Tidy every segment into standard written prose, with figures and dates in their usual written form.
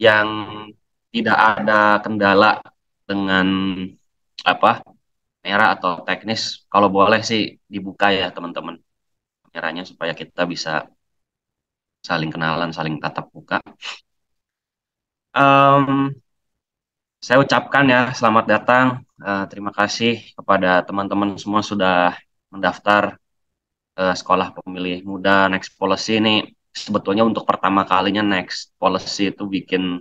yang tidak ada kendala dengan apa kamera atau teknis. Kalau boleh sih dibuka ya teman-teman kameranya supaya kita bisa saling kenalan, saling tatap muka. Em, saya ucapkan ya selamat datang. Terima kasih kepada teman-teman semua sudah mendaftar Sekolah Pemilih Muda Next Policy ini. Sebetulnya untuk pertama kalinya Next Policy itu bikin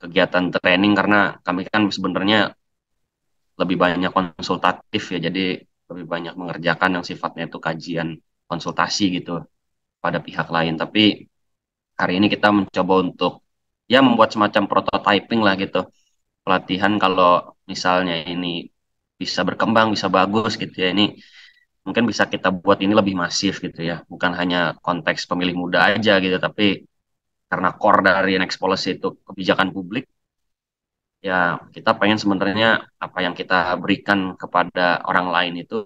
kegiatan training karena kami kan sebenarnya lebih banyak konsultatif ya, jadi lebih banyak mengerjakan yang sifatnya itu kajian konsultasi gitu pada pihak lain. Tapi hari ini kita mencoba untuk ya membuat semacam prototyping lah gitu, pelatihan kalau misalnya ini bisa berkembang, bisa bagus gitu ya, ini mungkin bisa kita buat ini lebih masif gitu ya, bukan hanya konteks pemilih muda aja gitu, tapi karena core dari Next Policy itu kebijakan publik, ya kita pengen sebenarnya apa yang kita berikan kepada orang lain itu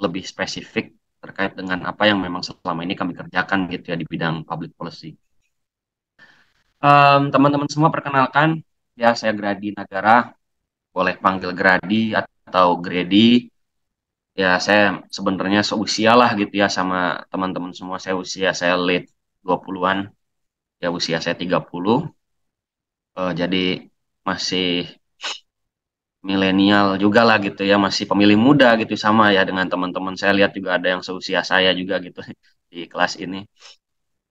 lebih spesifik terkait dengan apa yang memang selama ini kami kerjakan gitu ya di bidang public policy. Teman-teman semua perkenalkan, ya saya Gradi Nagara, boleh panggil Gradi atau Grady. Ya saya sebenarnya seusia lah gitu ya sama teman-teman semua. Saya late 20-an, ya usia saya 30. Jadi masih milenial juga lah gitu ya, masih pemilih muda gitu sama ya dengan teman-teman saya lihat juga ada yang seusia saya juga gitu di kelas ini.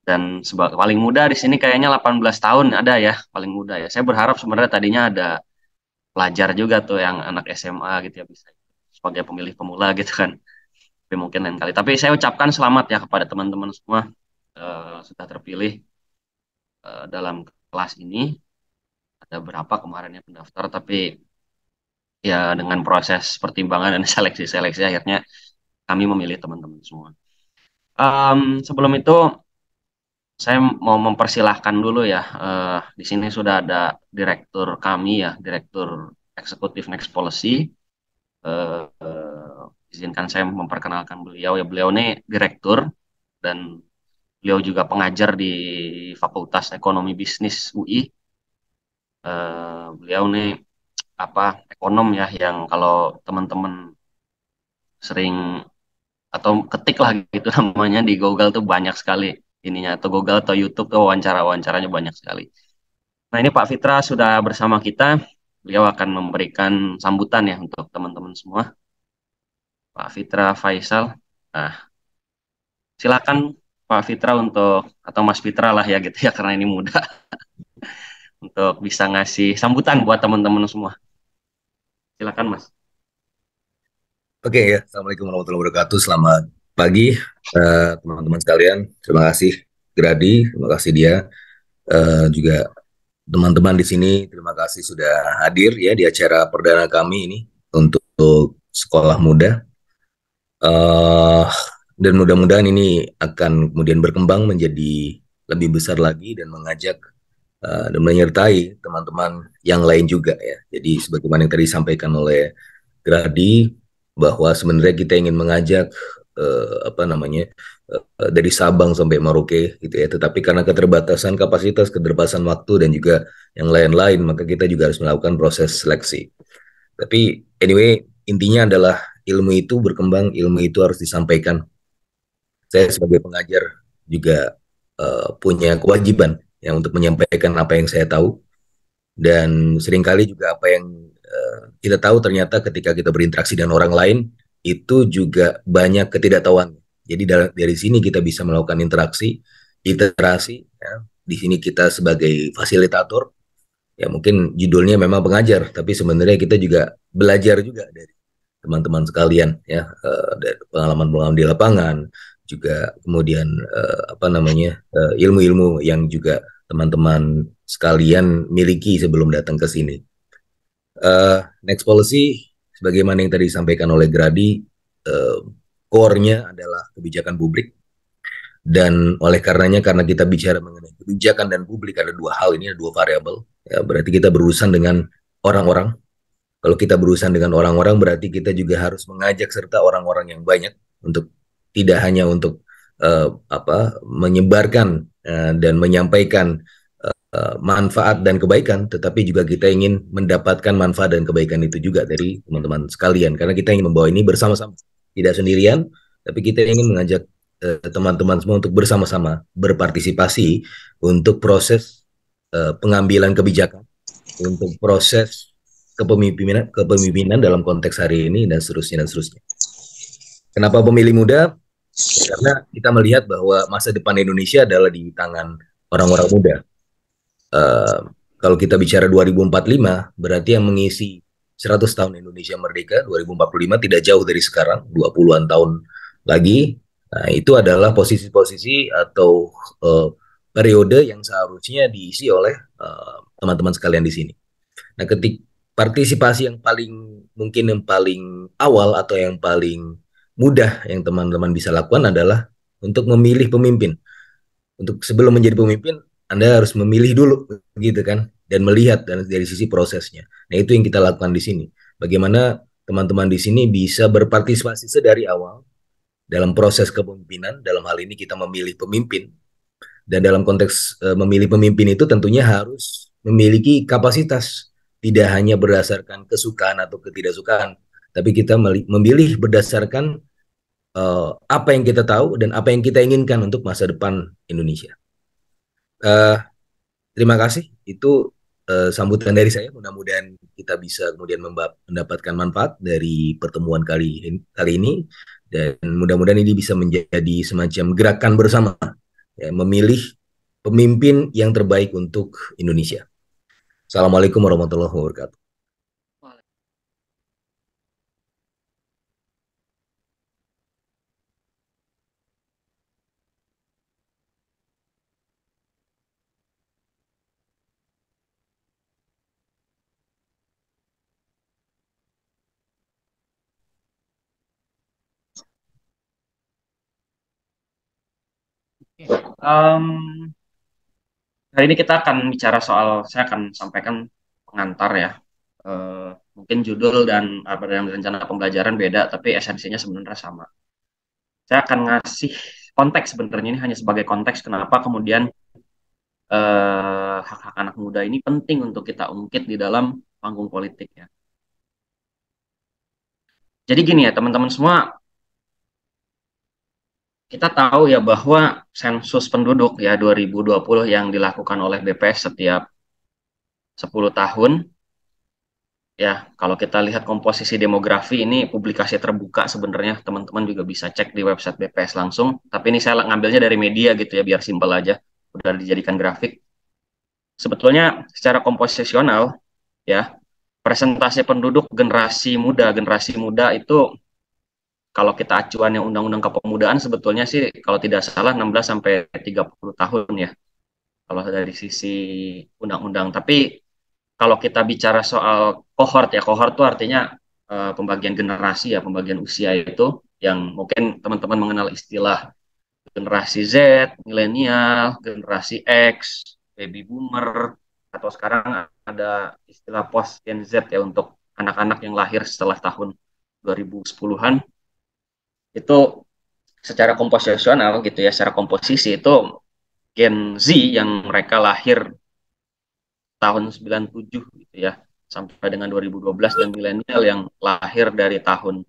Dan paling muda di sini kayaknya 18 tahun ada ya, paling muda ya. Saya berharap sebenarnya tadinya ada pelajar juga tuh yang anak SMA gitu ya bisa sebagai pemilih pemula gitu kan. Tapi mungkin lain kali. Tapi saya ucapkan selamat ya kepada teman-teman semua sudah terpilih dalam kelas ini. Ada berapa kemarin yang pendaftar, tapi ya dengan proses pertimbangan dan seleksi-seleksi akhirnya kami memilih teman-teman semua. Sebelum itu saya mau mempersilahkan dulu ya. Di sini sudah ada direktur kami ya, direktur eksekutif Next Policy. Izinkan saya memperkenalkan beliau ya. Beliau ini direktur dan beliau juga pengajar di Fakultas Ekonomi Bisnis UI. Beliau nih apa ekonom ya yang kalau teman-teman sering atau ketik lah gitu namanya di Google tuh banyak sekali ininya, atau Google atau YouTube tuh wawancara-wawancaranya banyak sekali. Nah, ini Pak Fitra sudah bersama kita. Beliau akan memberikan sambutan ya untuk teman-teman semua. Pak Fitra Faisal. Nah, silakan Pak Fitra untuk, atau Mas Fitra lah ya gitu ya karena ini muda, untuk bisa ngasih sambutan buat teman-teman semua. Silakan Mas. Oke ya, Assalamualaikum warahmatullahi wabarakatuh. Selamat pagi teman-teman sekalian. Terima kasih Gradi, terima kasih dia juga teman-teman di sini. Terima kasih sudah hadir ya di acara perdana kami ini untuk sekolah muda. Eh, dan mudah-mudahan ini akan kemudian berkembang menjadi lebih besar lagi dan mengajak dan menyertai teman-teman yang lain juga ya. Jadi sebagaimana yang tadi disampaikan oleh Gradi bahwa sebenarnya kita ingin mengajak apa namanya dari Sabang sampai Merauke gitu ya. Tetapi karena keterbatasan kapasitas, keterbatasan waktu dan juga yang lain-lain, maka kita juga harus melakukan proses seleksi. Tapi anyway, intinya adalah ilmu itu berkembang, ilmu itu harus disampaikan. Saya sebagai pengajar juga punya kewajiban ya untuk menyampaikan apa yang saya tahu dan seringkali juga apa yang kita tahu ternyata ketika kita berinteraksi dengan orang lain itu juga banyak ketidaktahuan. Jadi dari sini kita bisa melakukan interaksi, iterasi. Ya. Di sini kita sebagai fasilitator, ya mungkin judulnya memang pengajar, tapi sebenarnya kita juga belajar juga dari teman-teman sekalian, ya dari pengalaman-pengalaman di lapangan, juga kemudian apa namanya ilmu-ilmu yang juga teman-teman sekalian miliki sebelum datang ke sini. Next policy, sebagaimana yang tadi disampaikan oleh Gradi, uh, core-nya adalah kebijakan publik. Dan oleh karenanya, karena kita bicara mengenai kebijakan dan publik, ada dua hal ini, ada dua variabel. Ya, berarti kita berurusan dengan orang-orang. Kalau kita berurusan dengan orang-orang, berarti kita juga harus mengajak serta orang-orang yang banyak untuk tidak hanya untuk menyebarkan dan menyampaikan manfaat dan kebaikan, tetapi juga kita ingin mendapatkan manfaat dan kebaikan itu juga dari teman-teman sekalian, karena kita ingin membawa ini bersama-sama, tidak sendirian, tapi kita ingin mengajak teman-teman semua untuk bersama-sama berpartisipasi untuk proses pengambilan kebijakan, untuk proses kepemimpinan dalam konteks hari ini dan seterusnya dan seterusnya. Kenapa pemilih muda? Karena kita melihat bahwa masa depan Indonesia adalah di tangan orang-orang muda. Uh, Kalau kita bicara 2045, berarti yang mengisi 100 tahun Indonesia merdeka 2045 tidak jauh dari sekarang, 20-an tahun lagi. Nah, itu adalah posisi-posisi atau periode yang seharusnya diisi oleh teman-teman sekalian di sini. Nah, ketik partisipasi yang paling mungkin yang paling awal atau yang paling mudah yang teman-teman bisa lakukan adalah untuk memilih pemimpin. Untuk sebelum menjadi pemimpin, Anda harus memilih dulu, gitu kan, dan melihat dari sisi prosesnya. Nah, itu yang kita lakukan di sini. Bagaimana teman-teman di sini bisa berpartisipasi sedari awal dalam proses kepemimpinan. Dalam hal ini kita memilih pemimpin, dan dalam konteks memilih pemimpin itu tentunya harus memiliki kapasitas, tidak hanya berdasarkan kesukaan atau ketidaksukaan, tapi kita memilih berdasarkan apa yang kita tahu dan apa yang kita inginkan untuk masa depan Indonesia. Uh, Terima kasih. Itu sambutan dari saya. Mudah-mudahan kita bisa kemudian mendapatkan manfaat dari pertemuan kali ini, dan mudah-mudahan ini bisa menjadi semacam gerakan bersama, ya, memilih pemimpin yang terbaik untuk Indonesia. Assalamualaikum warahmatullahi wabarakatuh. Um, Hari ini kita akan bicara soal, saya akan sampaikan pengantar ya. Mungkin judul dan apa yang rencana pembelajaran beda, tapi esensinya sebenarnya sama. Saya akan ngasih konteks, sebenarnya ini hanya sebagai konteks kenapa kemudian hak-hak anak muda ini penting untuk kita ungkit di dalam panggung politik ya. Jadi gini ya teman-teman semua, kita tahu ya bahwa sensus penduduk ya 2020 yang dilakukan oleh BPS setiap 10 tahun ya, kalau kita lihat komposisi demografi ini publikasi terbuka, sebenarnya teman-teman juga bisa cek di website BPS langsung, tapi ini saya ngambilnya dari media gitu ya biar simpel aja, udah dijadikan grafik. Sebetulnya secara komposisional ya, presentasi penduduk generasi muda itu kalau kita acuannya Undang-Undang Kepemudaan sebetulnya sih kalau tidak salah 16 sampai 30 tahun ya kalau dari sisi undang-undang. Tapi kalau kita bicara soal kohort ya, kohort itu artinya pembagian generasi ya, pembagian usia itu yang mungkin teman-teman mengenal istilah generasi Z, milenial, generasi X, baby boomer, atau sekarang ada istilah post Gen Z ya untuk anak-anak yang lahir setelah tahun 2010-an. Itu secara komposisional gitu ya, secara komposisi itu Gen Z yang mereka lahir tahun 97 gitu ya sampai dengan 2012, dan milenial yang lahir dari tahun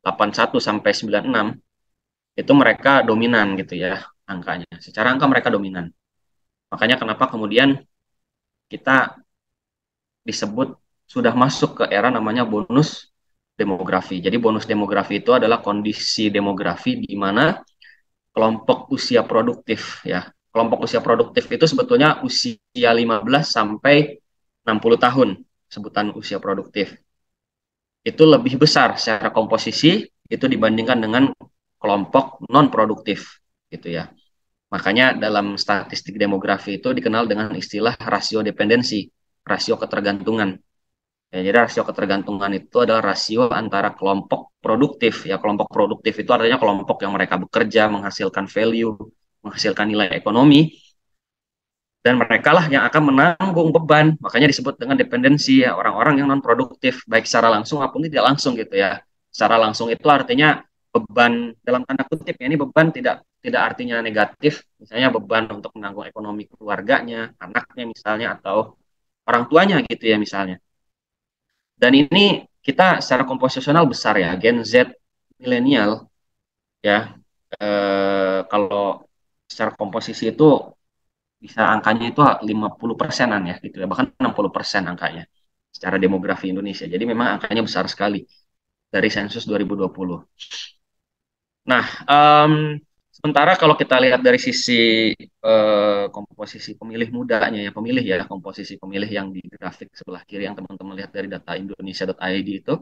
81 sampai 96 itu mereka dominan gitu ya angkanya. Secara angka mereka dominan. Makanya kenapa kemudian kita disebut sudah masuk ke era namanya bonus demografi. Jadi bonus demografi itu adalah kondisi demografi di mana kelompok usia produktif ya. Kelompok usia produktif itu sebetulnya usia 15 sampai 60 tahun, sebutan usia produktif. Itu lebih besar secara komposisi itu dibandingkan dengan kelompok non produktif gitu ya. Makanya dalam statistik demografi itu dikenal dengan istilah rasio dependensi, rasio ketergantungan. Ya, jadi rasio ketergantungan itu adalah rasio antara kelompok produktif. Ya, kelompok produktif itu artinya kelompok yang mereka bekerja, menghasilkan value, menghasilkan nilai ekonomi, dan mereka lah yang akan menanggung beban. Makanya disebut dengan dependensi ya, orang-orang yang non produktif baik secara langsung maupun tidak langsung gitu ya. Secara langsung itu artinya beban dalam tanda kutip ya, ini beban tidak tidak artinya negatif, misalnya beban untuk menanggung ekonomi keluarganya, anaknya misalnya, atau orang tuanya gitu ya misalnya. Dan ini kita secara komposisional besar ya, Gen Z milenial ya, kalau secara komposisi itu bisa angkanya itu 50%-an ya gitu ya, bahkan 60% angkanya secara demografi Indonesia. Jadi memang angkanya besar sekali dari sensus 2020. Nah, sementara kalau kita lihat dari sisi komposisi pemilih mudanya ya, pemilih ya, komposisi pemilih yang di grafik sebelah kiri yang teman-teman lihat dari data indonesia.id itu,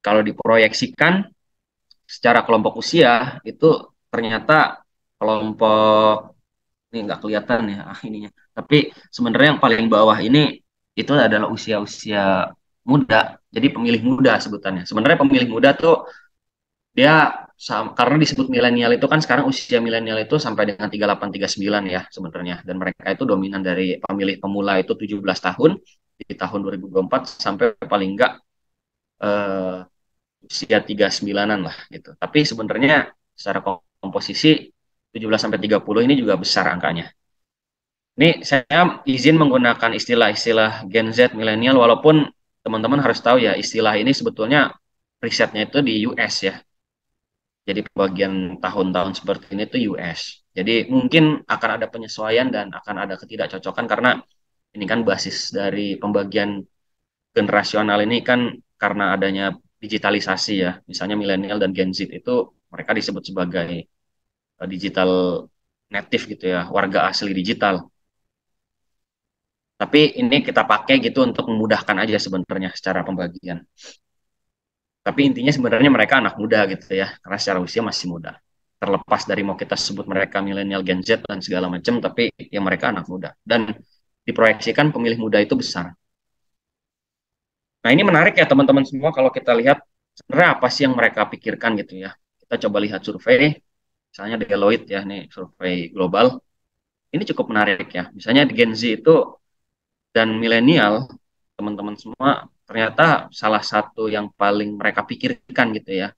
kalau diproyeksikan secara kelompok usia itu ternyata kelompok ini nggak kelihatan ya ininya. Tapi sebenarnya yang paling bawah ini itu adalah usia-usia muda. Jadi pemilih muda sebutannya. Sebenarnya pemilih muda tuh dia karena disebut milenial itu kan sekarang usia milenial itu sampai dengan 38 39 ya sebenarnya. Dan mereka itu dominan dari pemilih pemula itu 17 tahun di tahun 2024 sampai paling enggak eh, usia 39-an lah gitu. Tapi sebenarnya secara komposisi 17 sampai 30 ini juga besar angkanya. Ini saya izin menggunakan istilah-istilah Gen Z milenial walaupun teman-teman harus tahu ya istilah ini sebetulnya risetnya itu di US ya. Jadi bagian tahun-tahun seperti ini itu US. Jadi mungkin akan ada penyesuaian dan akan ada ketidakcocokan karena ini kan basis dari pembagian generasional ini kan karena adanya digitalisasi ya. Misalnya milenial dan Gen Z itu mereka disebut sebagai digital native gitu ya, warga asli digital. Tapi ini kita pakai gitu untuk memudahkan aja sebenarnya secara pembagian. Tapi intinya sebenarnya mereka anak muda gitu ya, karena secara usia masih muda. Terlepas dari mau kita sebut mereka milenial Gen Z dan segala macam, tapi ya mereka anak muda. Dan diproyeksikan pemilih muda itu besar. Nah ini menarik ya teman-teman semua kalau kita lihat sebenarnya apa sih yang mereka pikirkan gitu ya. Kita coba lihat survei, misalnya Deloitte ya, nih survei global. Ini cukup menarik ya. Misalnya di Gen Z itu dan milenial, teman-teman semua ternyata salah satu yang paling mereka pikirkan gitu ya,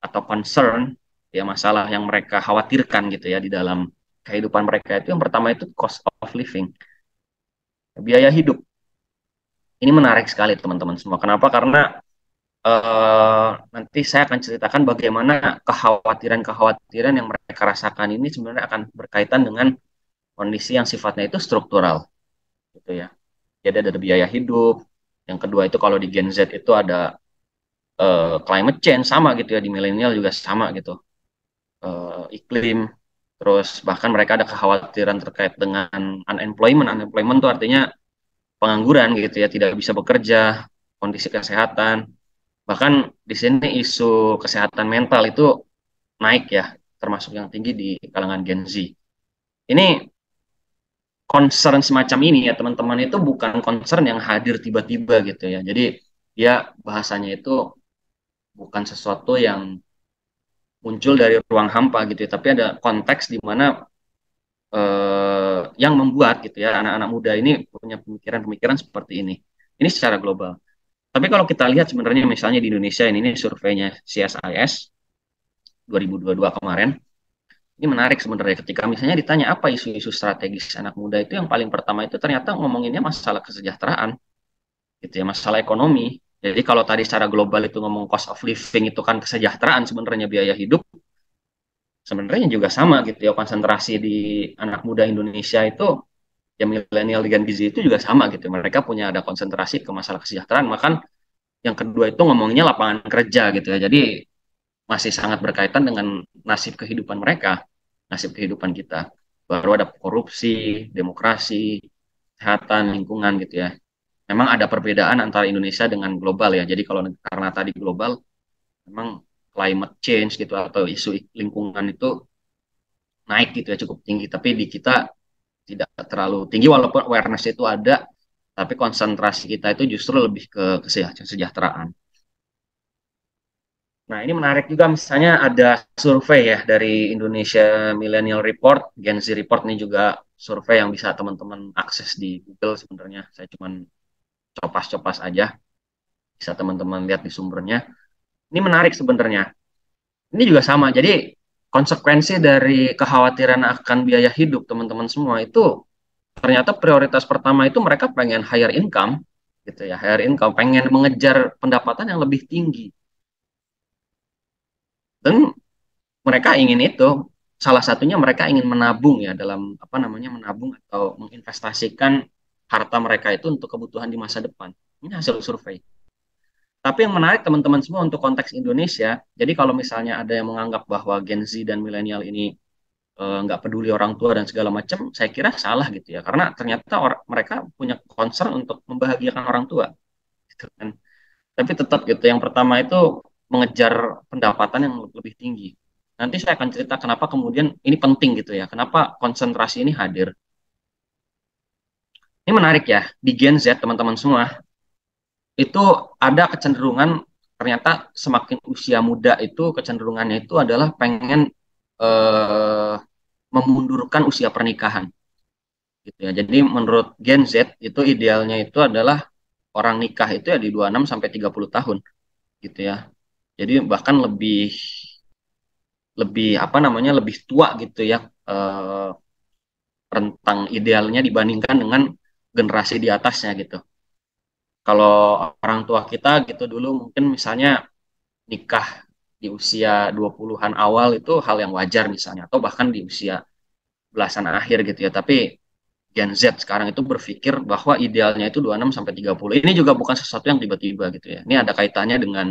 atau concern, ya masalah yang mereka khawatirkan gitu ya di dalam kehidupan mereka itu yang pertama itu cost of living, biaya hidup. Ini menarik sekali teman-teman semua. Kenapa? Karena nanti saya akan ceritakan bagaimana kekhawatiran-kekhawatiran yang mereka rasakan ini sebenarnya akan berkaitan dengan kondisi yang sifatnya itu struktural gitu ya. Jadi ada biaya hidup. Yang kedua itu kalau di Gen Z itu ada climate change sama gitu ya, di milenial juga sama gitu, iklim, terus bahkan mereka ada kekhawatiran terkait dengan unemployment. Unemployment itu artinya pengangguran gitu ya, tidak bisa bekerja, kondisi kesehatan, bahkan di sini isu kesehatan mental itu naik ya, termasuk yang tinggi di kalangan Gen Z. Ini concern semacam ini ya teman-teman itu bukan concern yang hadir tiba-tiba gitu ya, jadi dia bahasanya itu bukan sesuatu yang muncul dari ruang hampa gitu ya, tapi ada konteks di mana yang membuat gitu ya anak-anak muda ini punya pemikiran-pemikiran seperti ini. Ini secara global. Tapi kalau kita lihat sebenarnya misalnya di Indonesia ini surveinya CSIS 2022 kemarin, ini menarik sebenarnya ketika misalnya ditanya apa isu-isu strategis anak muda itu yang paling pertama itu ternyata ngomonginnya masalah kesejahteraan gitu ya, masalah ekonomi. Jadi kalau tadi secara global itu ngomong cost of living itu kan kesejahteraan sebenarnya biaya hidup, sebenarnya juga sama gitu ya konsentrasi di anak muda Indonesia itu ya milenial dengan gizi itu juga sama gitu. Mereka punya ada konsentrasi ke masalah kesejahteraan. Makan yang kedua itu ngomongnya lapangan kerja gitu ya. Jadi masih sangat berkaitan dengan nasib kehidupan mereka, nasib kehidupan kita. Baru ada korupsi, demokrasi, kesehatan, lingkungan gitu ya. Memang ada perbedaan antara Indonesia dengan global ya. Jadi kalau karena tadi global, memang climate change gitu atau isu lingkungan itu naik gitu ya cukup tinggi. Tapi di kita tidak terlalu tinggi walaupun awareness itu ada, tapi konsentrasi kita itu justru lebih ke kesejahteraan. Nah, ini menarik juga misalnya ada survei ya dari Indonesia Millennial Report, Gen Z Report ini juga survei yang bisa teman-teman akses di Google sebenarnya. Saya cuma copas-copas aja, bisa teman-teman lihat di sumbernya. Ini menarik sebenarnya. Ini juga sama. Jadi konsekuensi dari kekhawatiran akan biaya hidup teman-teman semua itu ternyata prioritas pertama itu mereka pengen higher income gitu ya, higher income, pengen mengejar pendapatan yang lebih tinggi. Dan mereka ingin itu, salah satunya mereka ingin menabung ya, dalam apa namanya, menabung atau menginvestasikan harta mereka itu untuk kebutuhan di masa depan. Ini hasil survei. Tapi yang menarik teman-teman semua untuk konteks Indonesia, jadi kalau misalnya ada yang menganggap bahwa Gen Z dan milenial ini nggak peduli orang tua dan segala macam, saya kira salah gitu ya, karena ternyata mereka punya concern untuk membahagiakan orang tua gitu kan. Tapi tetap gitu, yang pertama itu mengejar pendapatan yang lebih tinggi. Nanti saya akan cerita kenapa kemudian ini penting gitu ya, kenapa konsentrasi ini hadir. Ini menarik ya, di Gen Z teman-teman semua, itu ada kecenderungan, ternyata semakin usia muda itu kecenderungannya itu adalah pengen eh, memundurkan usia pernikahan gitu ya. Jadi menurut Gen Z itu idealnya itu adalah orang nikah itu ya di 26 sampai 30 tahun gitu ya. Jadi bahkan lebih lebih apa namanya, lebih tua gitu ya, eh, rentang idealnya dibandingkan dengan generasi di atasnya gitu. Kalau orang tua kita gitu dulu mungkin misalnya nikah di usia 20-an awal itu hal yang wajar misalnya, atau bahkan di usia belasan akhir gitu ya. Tapi Gen Z sekarang itu berpikir bahwa idealnya itu 26 sampai 30. Ini juga bukan sesuatu yang tiba-tiba gitu ya. Ini ada kaitannya dengan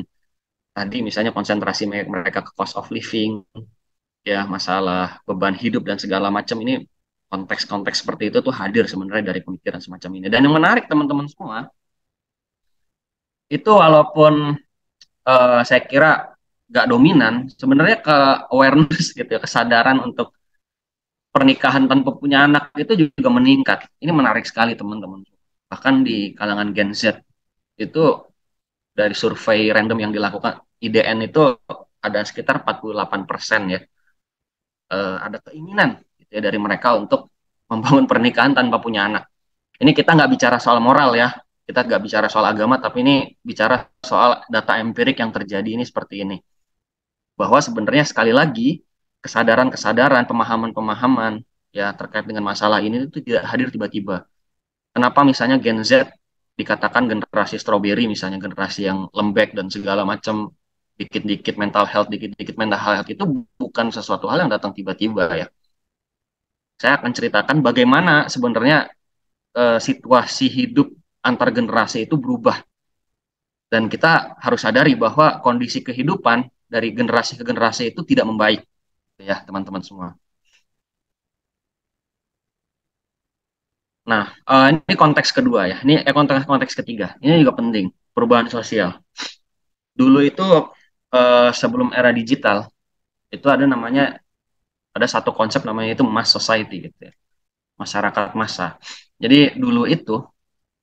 tadi misalnya konsentrasi mereka ke cost of living, ya masalah beban hidup dan segala macam. Ini konteks-konteks seperti itu tuh hadir sebenarnya dari pemikiran semacam ini. Dan yang menarik teman-teman semua, itu walaupun saya kira nggak dominan, sebenarnya ke awareness gitu ya, kesadaran untuk pernikahan tanpa punya anak itu juga meningkat. Ini menarik sekali teman-teman. Bahkan di kalangan Gen Z itu, dari survei random yang dilakukan IDN itu, ada sekitar 48% ya, ada keinginan gitu ya, dari mereka untuk membangun pernikahan tanpa punya anak. Ini kita nggak bicara soal moral ya, kita nggak bicara soal agama, tapi ini bicara soal data empirik yang terjadi ini seperti ini. Bahwa sebenarnya sekali lagi, kesadaran-kesadaran, pemahaman-pemahaman ya terkait dengan masalah ini itu tidak hadir tiba-tiba. Kenapa misalnya Gen Z dikatakan generasi strawberry, misalnya generasi yang lembek dan segala macam, dikit-dikit mental health, dikit-dikit mental health, itu bukan sesuatu hal yang datang tiba-tiba ya. Saya akan ceritakan bagaimana sebenarnya situasi hidup antar generasi itu berubah. Dan kita harus sadari bahwa kondisi kehidupan dari generasi ke generasi itu tidak membaik ya teman-teman semua. Nah, ini konteks kedua ya. Ini konteks ketiga. Ini juga penting. Perubahan sosial. Dulu itu sebelum era digital itu ada satu konsep namanya itu mass society gitu ya. Masyarakat massa. Jadi dulu itu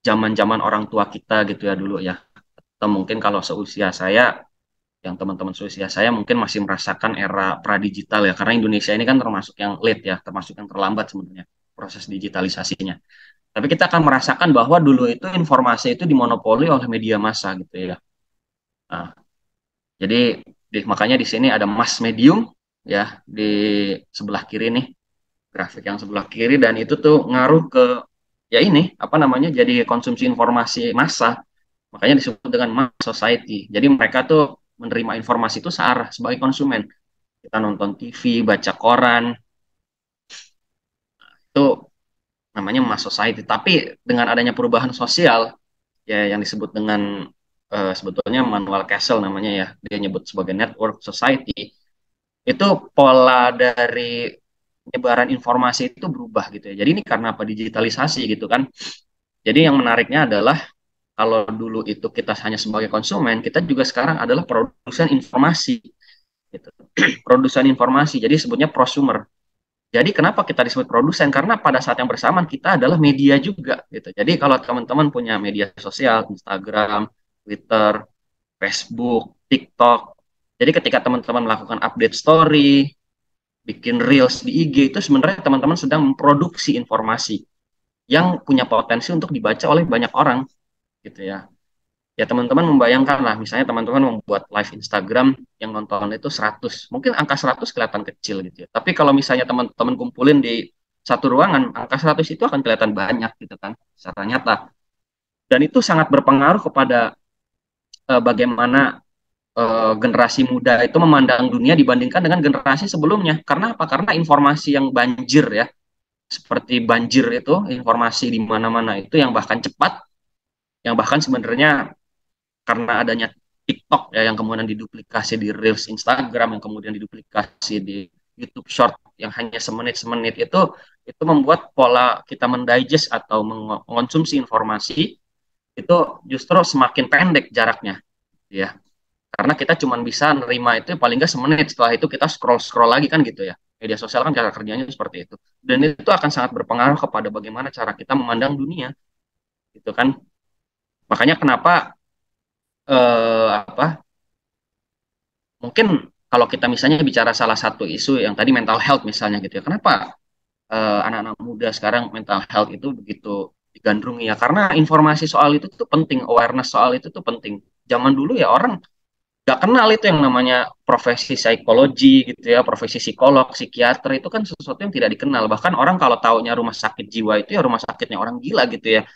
zaman-zaman orang tua kita gitu ya dulu ya. Atau mungkin kalau seusia saya, yang teman-teman seusia saya mungkin masih merasakan era pradigital ya, karena Indonesia ini kan termasuk yang late ya, termasuk yang terlambat sebenarnya proses digitalisasinya. Tapi kita akan merasakan bahwa dulu itu informasi itu dimonopoli oleh media massa gitu ya. Nah, jadi makanya di sini ada mass medium ya, di sebelah kiri nih, grafik yang sebelah kiri, dan itu tuh ngaruh ke ya ini apa namanya, jadi konsumsi informasi massa, makanya disebut dengan mass society. Jadi mereka tuh menerima informasi itu searah sebagai konsumen. Kita nonton TV, baca koran, itu namanya mass society. Tapi dengan adanya perubahan sosial ya, yang disebut dengan sebetulnya Manuel Castle namanya ya, dia nyebut sebagai network society, itu pola dari penyebaran informasi itu berubah gitu ya. Jadi ini karena apa? Digitalisasi gitu kan. Jadi yang menariknya adalah, kalau dulu itu kita hanya sebagai konsumen, kita juga sekarang adalah produsen informasi gitu. Produsen informasi, jadi sebutnya prosumer. Jadi kenapa kita disebut produsen? Karena pada saat yang bersamaan kita adalah media juga gitu. Jadi kalau teman-teman punya media sosial, Instagram, Twitter, Facebook, TikTok, jadi ketika teman-teman melakukan update story, bikin reels di IG, itu sebenarnya teman-teman sedang memproduksi informasi yang punya potensi untuk dibaca oleh banyak orang gitu ya. Ya teman-teman membayangkan lah, misalnya teman-teman membuat live Instagram yang nonton itu 100, mungkin angka 100 kelihatan kecil gitu ya. Tapi kalau misalnya teman-teman kumpulin di satu ruangan, angka 100 itu akan kelihatan banyak gitu kan, secara nyata. Dan itu sangat berpengaruh kepada bagaimana generasi muda itu memandang dunia dibandingkan dengan generasi sebelumnya. Karena apa? Karena informasi yang banjir ya, seperti banjir itu, informasi di mana-mana itu yang bahkan cepat, yang bahkan sebenarnya karena adanya TikTok ya yang kemudian diduplikasi di Reels Instagram yang kemudian diduplikasi di YouTube Short yang hanya semenit-semenit itu membuat pola kita mendigest atau mengonsumsi informasi itu justru semakin pendek jaraknya ya karena kita cuma bisa nerima itu paling nggak semenit setelah itu kita scroll scroll lagi kan gitu ya media sosial kan cara kerjanya seperti itu dan itu akan sangat berpengaruh kepada bagaimana cara kita memandang dunia gitu kan makanya kenapa apa mungkin kalau kita misalnya bicara salah satu isu yang tadi mental health misalnya gitu ya, kenapa anak-anak muda sekarang mental health itu begitu digandrungi ya? Karena informasi soal itu tuh penting, awareness soal itu tuh penting. Zaman dulu ya orang gak kenal itu yang namanya profesi psikologi gitu ya, profesi psikolog, psikiater itu kan sesuatu yang tidak dikenal. Bahkan orang kalau taunya rumah sakit jiwa itu ya rumah sakitnya orang gila gitu ya.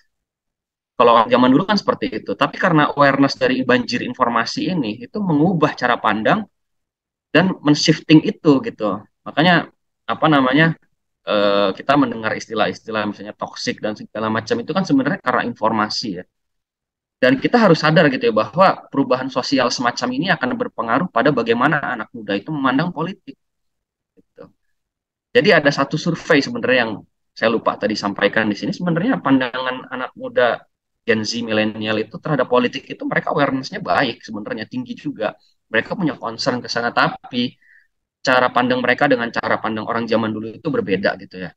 Kalau zaman dulu kan seperti itu. Tapi karena awareness dari banjir informasi ini, itu mengubah cara pandang dan men-shifting itu gitu. Makanya apa namanya kita mendengar istilah-istilah misalnya toxic dan segala macam itu kan sebenarnya karena informasi ya. Dan kita harus sadar gitu ya bahwa perubahan sosial semacam ini akan berpengaruh pada bagaimana anak muda itu memandang politik. Gitu. Jadi ada satu survei sebenarnya yang saya lupa tadi sampaikan di sini. Sebenarnya pandangan anak muda Gen Z milenial itu terhadap politik itu mereka awareness-nya baik sebenarnya tinggi juga. Mereka punya concern ke sana tapi cara pandang mereka dengan cara pandang orang zaman dulu itu berbeda gitu ya.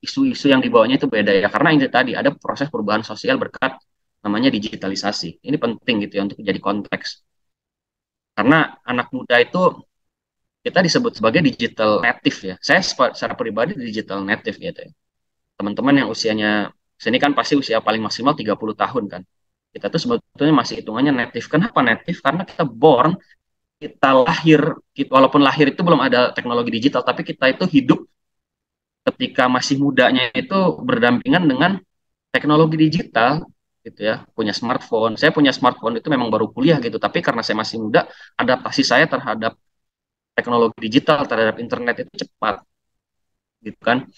Isu-isu yang dibawanya itu beda ya karena ini tadi ada proses perubahan sosial berkat namanya digitalisasi. Ini penting gitu ya untuk jadi konteks. Karena anak muda itu kita disebut sebagai digital native ya. Saya secara pribadi digital native gitu ya. Teman-teman yang usianya sini kan pasti usia paling maksimal 30 tahun kan. Kita tuh sebetulnya masih hitungannya native. Kenapa native? Karena kita born, kita lahir, walaupun lahir itu belum ada teknologi digital, tapi kita itu hidup ketika masih mudanya itu berdampingan dengan teknologi digital gitu ya punya smartphone saya punya smartphone itu memang baru kuliah gitu tapi karena saya masih muda adaptasi saya terhadap teknologi digital terhadap internet itu cepat gitu kan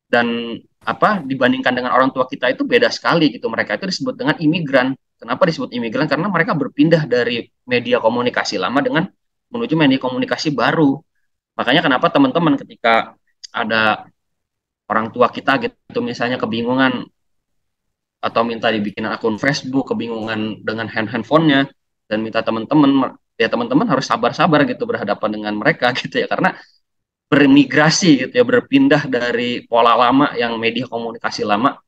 dan apa dibandingkan dengan orang tua kita itu beda sekali gitu mereka itu disebut dengan imigran kenapa disebut imigran karena mereka berpindah dari media komunikasi lama dengan menuju media komunikasi baru makanya kenapa teman-teman ketika ada orang tua kita gitu misalnya kebingungan atau minta dibikin akun Facebook, kebingungan dengan handphonenya dan minta teman-teman ya teman-teman harus sabar-sabar gitu berhadapan dengan mereka gitu ya karena bermigrasi gitu ya berpindah dari pola lama yang media komunikasi lama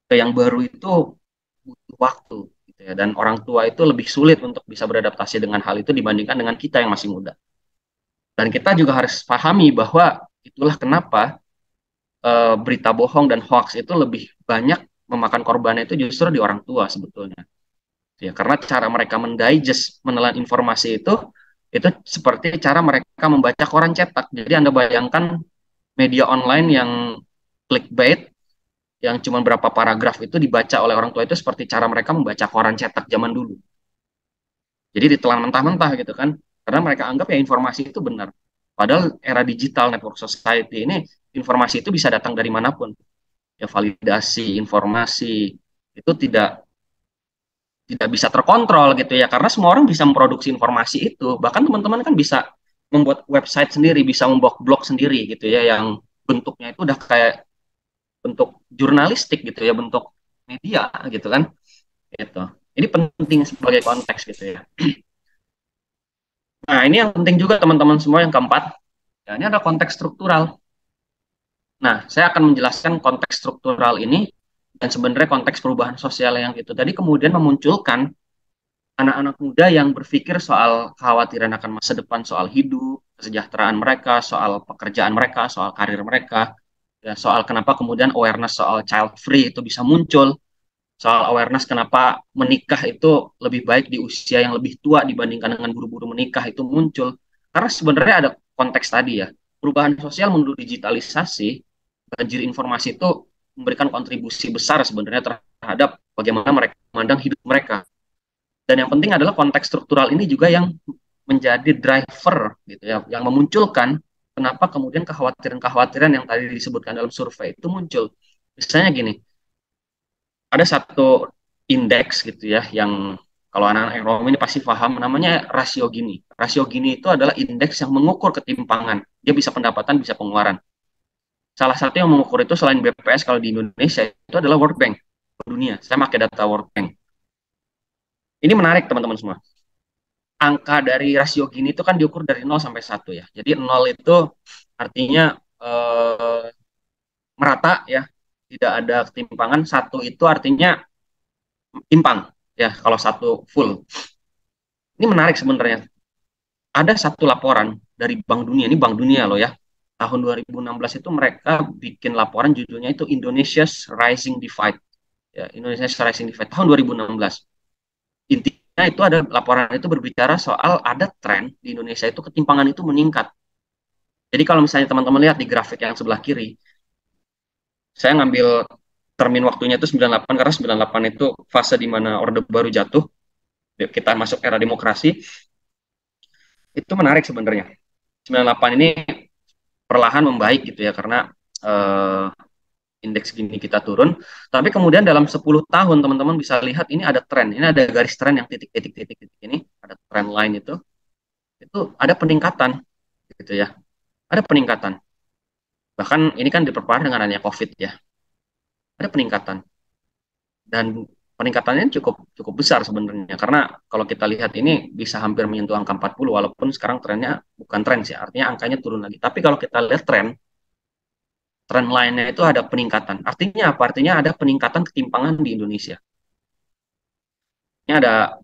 ke yang baru itu butuh waktu gitu ya dan orang tua itu lebih sulit untuk bisa beradaptasi dengan hal itu dibandingkan dengan kita yang masih muda dan kita juga harus pahami bahwa itulah kenapa berita bohong dan hoax itu lebih banyak memakan korbannya itu justru di orang tua sebetulnya ya karena cara mereka mendigest menelan informasi itu seperti cara mereka membaca koran cetak jadi Anda bayangkan media online yang clickbait yang cuma berapa paragraf itu dibaca oleh orang tua itu seperti cara mereka membaca koran cetak zaman dulu jadi ditelan mentah-mentah gitu kan karena mereka anggap ya informasi itu benar padahal era digital network society ini informasi itu bisa datang dari manapun ya validasi informasi itu tidak bisa terkontrol gitu ya karena semua orang bisa memproduksi informasi itu bahkan teman-teman kan bisa membuat website sendiri bisa membuat blog sendiri gitu ya yang bentuknya itu udah kayak bentuk jurnalistik gitu ya bentuk media gitu kan gitu ini penting sebagai konteks gitu ya nah ini yang penting juga teman-teman semua yang keempat ya ini ada konteks struktural nah saya akan menjelaskan konteks struktural ini dan sebenarnya konteks perubahan sosial yang itu tadi kemudian memunculkan anak-anak muda yang berpikir soal kekhawatiran akan masa depan, soal hidup, kesejahteraan mereka, soal pekerjaan mereka, soal karir mereka, ya, soal kenapa kemudian awareness soal child free itu bisa muncul, soal awareness kenapa menikah itu lebih baik di usia yang lebih tua dibandingkan dengan buru-buru menikah itu muncul. Karena sebenarnya ada konteks tadi ya. Perubahan sosial menuju digitalisasi, banjir informasi itu memberikan kontribusi besar sebenarnya terhadap bagaimana mereka memandang hidup mereka. Dan yang penting adalah konteks struktural ini juga yang menjadi driver gitu ya, yang memunculkan kenapa kemudian kekhawatiran-kekhawatiran yang tadi disebutkan dalam survei itu muncul. Misalnya gini, ada satu indeks gitu ya yang kalau anak-anak ekonomi ini pasti paham namanya rasio Gini. Rasio Gini itu adalah indeks yang mengukur ketimpangan. Dia bisa pendapatan, bisa pengeluaran. Salah satu yang mengukur itu selain BPS kalau di Indonesia itu adalah World Bank dunia. Saya pakai data World Bank. Ini menarik teman-teman semua. Angka dari rasio Gini itu kan diukur dari 0 sampai 1 ya. Jadi 0 itu artinya eh, merata ya, tidak ada ketimpangan. 1 itu artinya timpang ya, kalau 1 full. Ini menarik sebenarnya. Ada satu laporan dari Bank Dunia, ini Bank Dunia loh ya. Tahun 2016 itu mereka bikin laporan judulnya itu Indonesia's Rising Divide. Ya, Indonesia's Rising Divide tahun 2016. Intinya itu ada laporan itu berbicara soal ada tren di Indonesia itu ketimpangan itu meningkat. Jadi kalau misalnya teman-teman lihat di grafik yang sebelah kiri, saya ngambil termin waktunya itu 98 karena 98 itu fase di mana Orde Baru jatuh, kita masuk era demokrasi. Itu menarik sebenarnya. 98 ini perlahan membaik gitu ya karena eh, indeks gini kita turun. Tapi kemudian dalam 10 tahun teman-teman bisa lihat ini ada tren, ini ada garis tren yang titik-titik ini, ada tren line itu ada peningkatan gitu ya. Ada peningkatan. Bahkan ini kan diperparah dengan adanya COVID ya. Ada peningkatan. Dan peningkatannya cukup cukup besar sebenarnya karena kalau kita lihat ini bisa hampir menyentuh angka 40 walaupun sekarang trennya bukan tren sih, artinya angkanya turun lagi. Tapi kalau kita lihat tren lainnya itu ada peningkatan. Artinya apa? Artinya ada peningkatan ketimpangan di Indonesia. Ini ada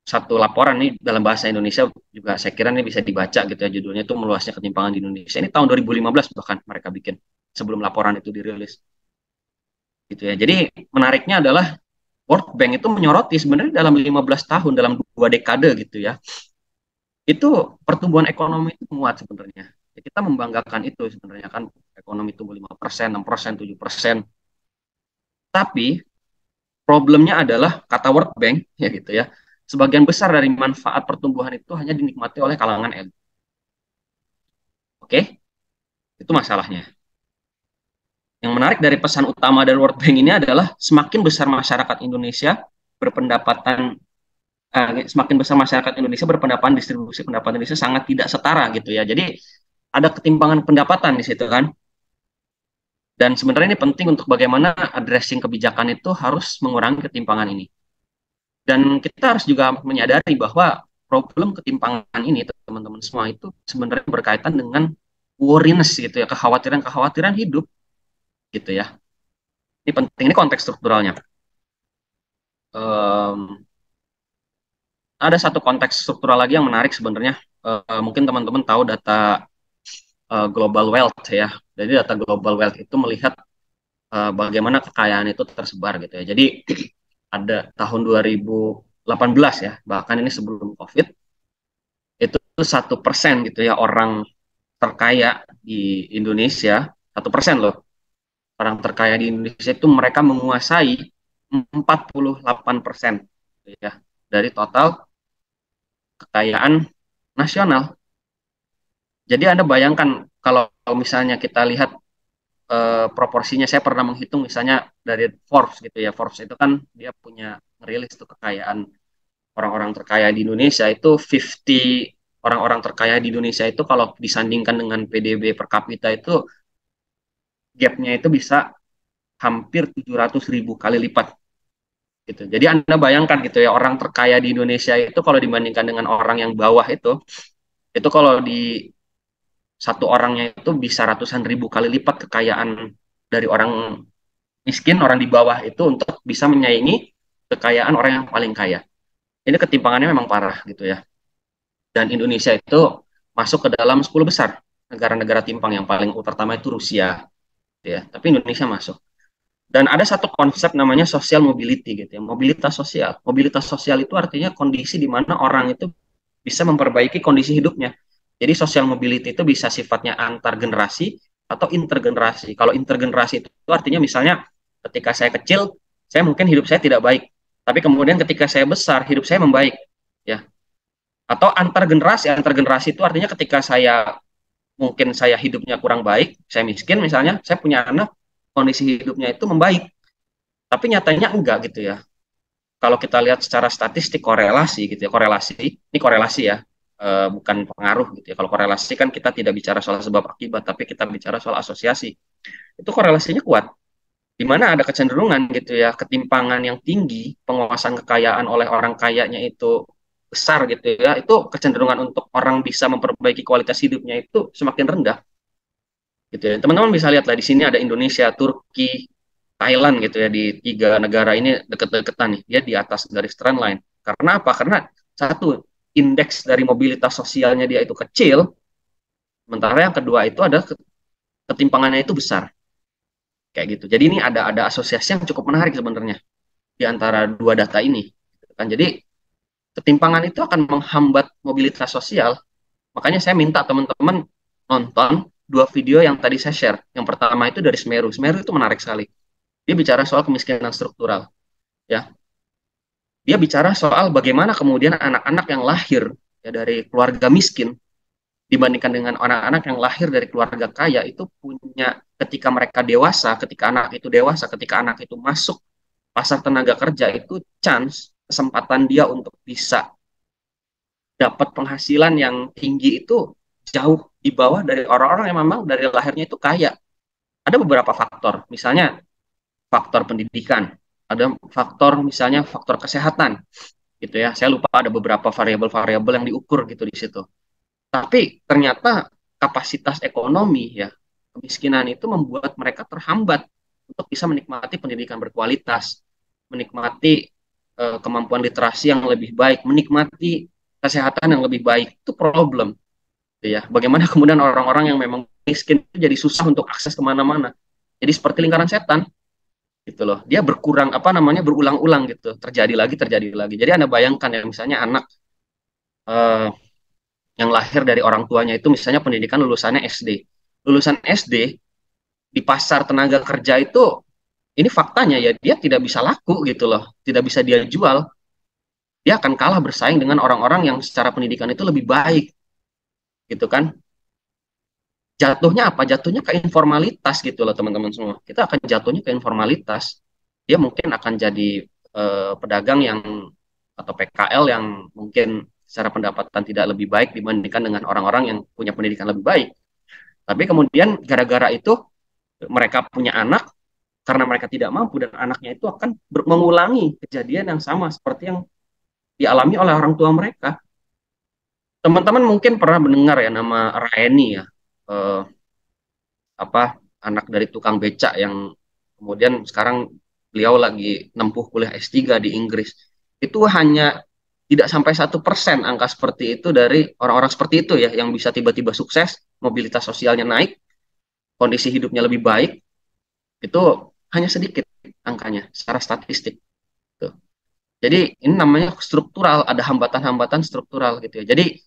satu laporan nih dalam bahasa Indonesia juga saya kira ini bisa dibaca gitu ya, judulnya itu meluasnya ketimpangan di Indonesia. Ini tahun 2015 bahkan mereka bikin sebelum laporan itu dirilis gitu ya. Jadi menariknya adalah World Bank itu menyoroti sebenarnya dalam 15 tahun, dalam 2 dekade gitu ya, itu pertumbuhan ekonomi itu menguat sebenarnya. Ya, kita membanggakan itu sebenarnya kan, ekonomi tumbuh 5%, 6%, 7%. Tapi problemnya adalah kata World Bank ya gitu ya, sebagian besar dari manfaat pertumbuhan itu hanya dinikmati oleh kalangan elit. Oke, itu masalahnya. Yang menarik dari pesan utama dari World Bank ini adalah semakin besar masyarakat Indonesia berpendapatan semakin besar masyarakat Indonesia berpendapatan, distribusi pendapatan Indonesia sangat tidak setara gitu ya. Jadi ada ketimpangan pendapatan di situ kan. Dan sebenarnya ini penting untuk bagaimana addressing kebijakan itu harus mengurangi ketimpangan ini. Dan kita harus juga menyadari bahwa problem ketimpangan ini teman-teman semua itu sebenarnya berkaitan dengan worriness gitu ya, kekhawatiran-kekhawatiran hidup gitu ya. Ini penting, ini konteks strukturalnya. Um, ada satu konteks struktural lagi yang menarik sebenarnya. Mungkin teman-teman tahu data global wealth ya. Jadi data global wealth itu melihat bagaimana kekayaan itu tersebar gitu ya. Jadi ada tahun 2018 ya, bahkan ini sebelum COVID, itu 1% gitu ya orang terkaya di Indonesia, 1% loh orang terkaya di Indonesia itu mereka menguasai 48% ya dari total kekayaan nasional. Jadi Anda bayangkan kalau misalnya kita lihat proporsinya, saya pernah menghitung misalnya dari Forbes gitu ya. Forbes itu kan dia punya merilis tuh kekayaan orang-orang terkaya di Indonesia itu 50 orang-orang terkaya di Indonesia itu kalau disandingkan dengan PDB per kapita itu gapnya itu bisa hampir 700 ribu kali lipat gitu. Jadi Anda bayangkan gitu ya, orang terkaya di Indonesia itu kalau dibandingkan dengan orang yang bawah itu kalau di satu orangnya itu bisa ratusan ribu kali lipat kekayaan dari orang miskin, orang di bawah itu untuk bisa menyaingi kekayaan orang yang paling kaya. Ini ketimpangannya memang parah gitu ya. Dan Indonesia itu masuk ke dalam 10 besar negara-negara timpang, yang paling pertama itu Rusia gitu ya. Tapi Indonesia masuk. Dan ada satu konsep namanya social mobility gitu ya, mobilitas sosial. Mobilitas sosial itu artinya kondisi di mana orang itu bisa memperbaiki kondisi hidupnya. Jadi social mobility itu bisa sifatnya antar generasi atau intergenerasi. Kalau intergenerasi itu artinya misalnya ketika saya kecil, saya mungkin hidup saya tidak baik, tapi kemudian ketika saya besar, hidup saya membaik, ya. Atau antar generasi itu artinya ketika saya mungkin saya hidupnya kurang baik, saya miskin misalnya, saya punya anak, kondisi hidupnya itu membaik, tapi nyatanya enggak gitu ya. Kalau kita lihat secara statistik korelasi gitu ya, korelasi, ini korelasi ya, bukan pengaruh gitu ya. Kalau korelasi kan kita tidak bicara soal sebab akibat, tapi kita bicara soal asosiasi. Itu korelasinya kuat. Di mana ada kecenderungan gitu ya, ketimpangan yang tinggi, penguasaan kekayaan oleh orang kayanya itu besar gitu ya, itu kecenderungan untuk orang bisa memperbaiki kualitas hidupnya itu semakin rendah gitu ya. Teman-teman bisa lihat lah di sini ada Indonesia, Turki, Thailand gitu ya, di tiga negara ini deket-deketan nih, dia di atas garis trendline. Karena apa? Karena satu, indeks dari mobilitas sosialnya dia itu kecil, sementara yang kedua itu ada ketimpangannya itu besar, kayak gitu. Jadi ini ada asosiasi yang cukup menarik sebenarnya di antara dua data ini, kan. Jadi ketimpangan itu akan menghambat mobilitas sosial. Makanya saya minta teman-teman nonton dua video yang tadi saya share. Yang pertama itu dari Semeru. Semeru itu menarik sekali. Dia bicara soal kemiskinan struktural, ya. Dia bicara soal bagaimana kemudian anak-anak yang lahir ya dari keluarga miskin dibandingkan dengan anak-anak yang lahir dari keluarga kaya itu punya, ketika mereka dewasa, ketika anak itu dewasa, ketika anak itu masuk pasar tenaga kerja, itu chance kesempatan dia untuk bisa dapat penghasilan yang tinggi itu jauh di bawah dari orang-orang yang memang dari lahirnya itu kaya. Ada beberapa faktor, misalnya faktor pendidikan, ada faktor misalnya faktor kesehatan, gitu ya. Saya lupa ada beberapa variabel-variabel yang diukur gitu di situ. Tapi ternyata kapasitas ekonomi ya, kemiskinan itu membuat mereka terhambat untuk bisa menikmati pendidikan berkualitas, menikmati kemampuan literasi yang lebih baik, menikmati kesehatan yang lebih baik. Itu problem, gitu ya. Bagaimana kemudian orang-orang yang memang miskin itu jadi susah untuk akses kemana-mana. Jadi seperti lingkaran setan, gitu loh. Dia berkurang apa namanya berulang-ulang gitu, terjadi lagi, terjadi lagi. Jadi Anda bayangkan ya, misalnya anak eh, yang lahir dari orang tuanya itu misalnya pendidikan lulusannya SD. Lulusan SD di pasar tenaga kerja itu, ini faktanya ya, dia tidak bisa laku gitu loh, tidak bisa dia jual. Dia akan kalah bersaing dengan orang-orang yang secara pendidikan itu lebih baik, gitu kan. Jatuhnya apa? Jatuhnya ke informalitas gitu loh teman-teman semua. Kita akan jatuhnya ke informalitas. Dia mungkin akan jadi pedagang yang atau PKL yang mungkin secara pendapatan tidak lebih baik dibandingkan dengan orang-orang yang punya pendidikan lebih baik. Tapi kemudian gara-gara itu mereka punya anak, karena mereka tidak mampu dan anaknya itu akan mengulangi kejadian yang sama seperti yang dialami oleh orang tua mereka. Teman-teman mungkin pernah mendengar ya nama Raeni ya, eh, apa anak dari tukang becak yang kemudian sekarang beliau lagi nempuh kuliah S3 di Inggris. Itu hanya tidak sampai 1% angka seperti itu dari orang-orang seperti itu ya, yang bisa tiba-tiba sukses, mobilitas sosialnya naik, kondisi hidupnya lebih baik, itu hanya sedikit angkanya secara statistik. Tuh. Jadi ini namanya struktural, ada hambatan-hambatan struktural gitu ya. Jadi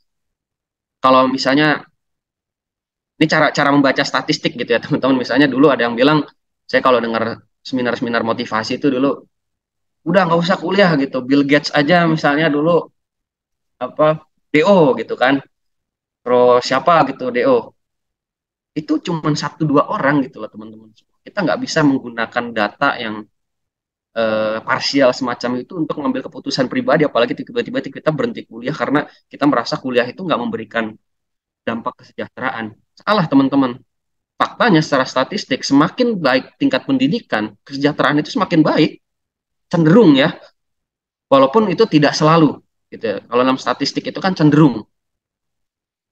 kalau misalnya ini cara cara membaca statistik gitu ya teman-teman. Misalnya dulu ada yang bilang, saya kalau dengar seminar-seminar motivasi itu dulu, udah nggak usah kuliah gitu. Bill Gates aja misalnya dulu apa DO gitu kan. Terus siapa gitu DO. Itu cuma satu dua orang gitu loh teman-teman. Kita nggak bisa menggunakan data yang parsial semacam itu untuk mengambil keputusan pribadi, apalagi tiba-tiba kita berhenti kuliah karena kita merasa kuliah itu nggak memberikan dampak kesejahteraan. Salah teman-teman. Faktanya secara statistik semakin baik tingkat pendidikan, kesejahteraan itu semakin baik, cenderung ya, walaupun itu tidak selalu gitu ya. Kalau dalam statistik itu kan cenderung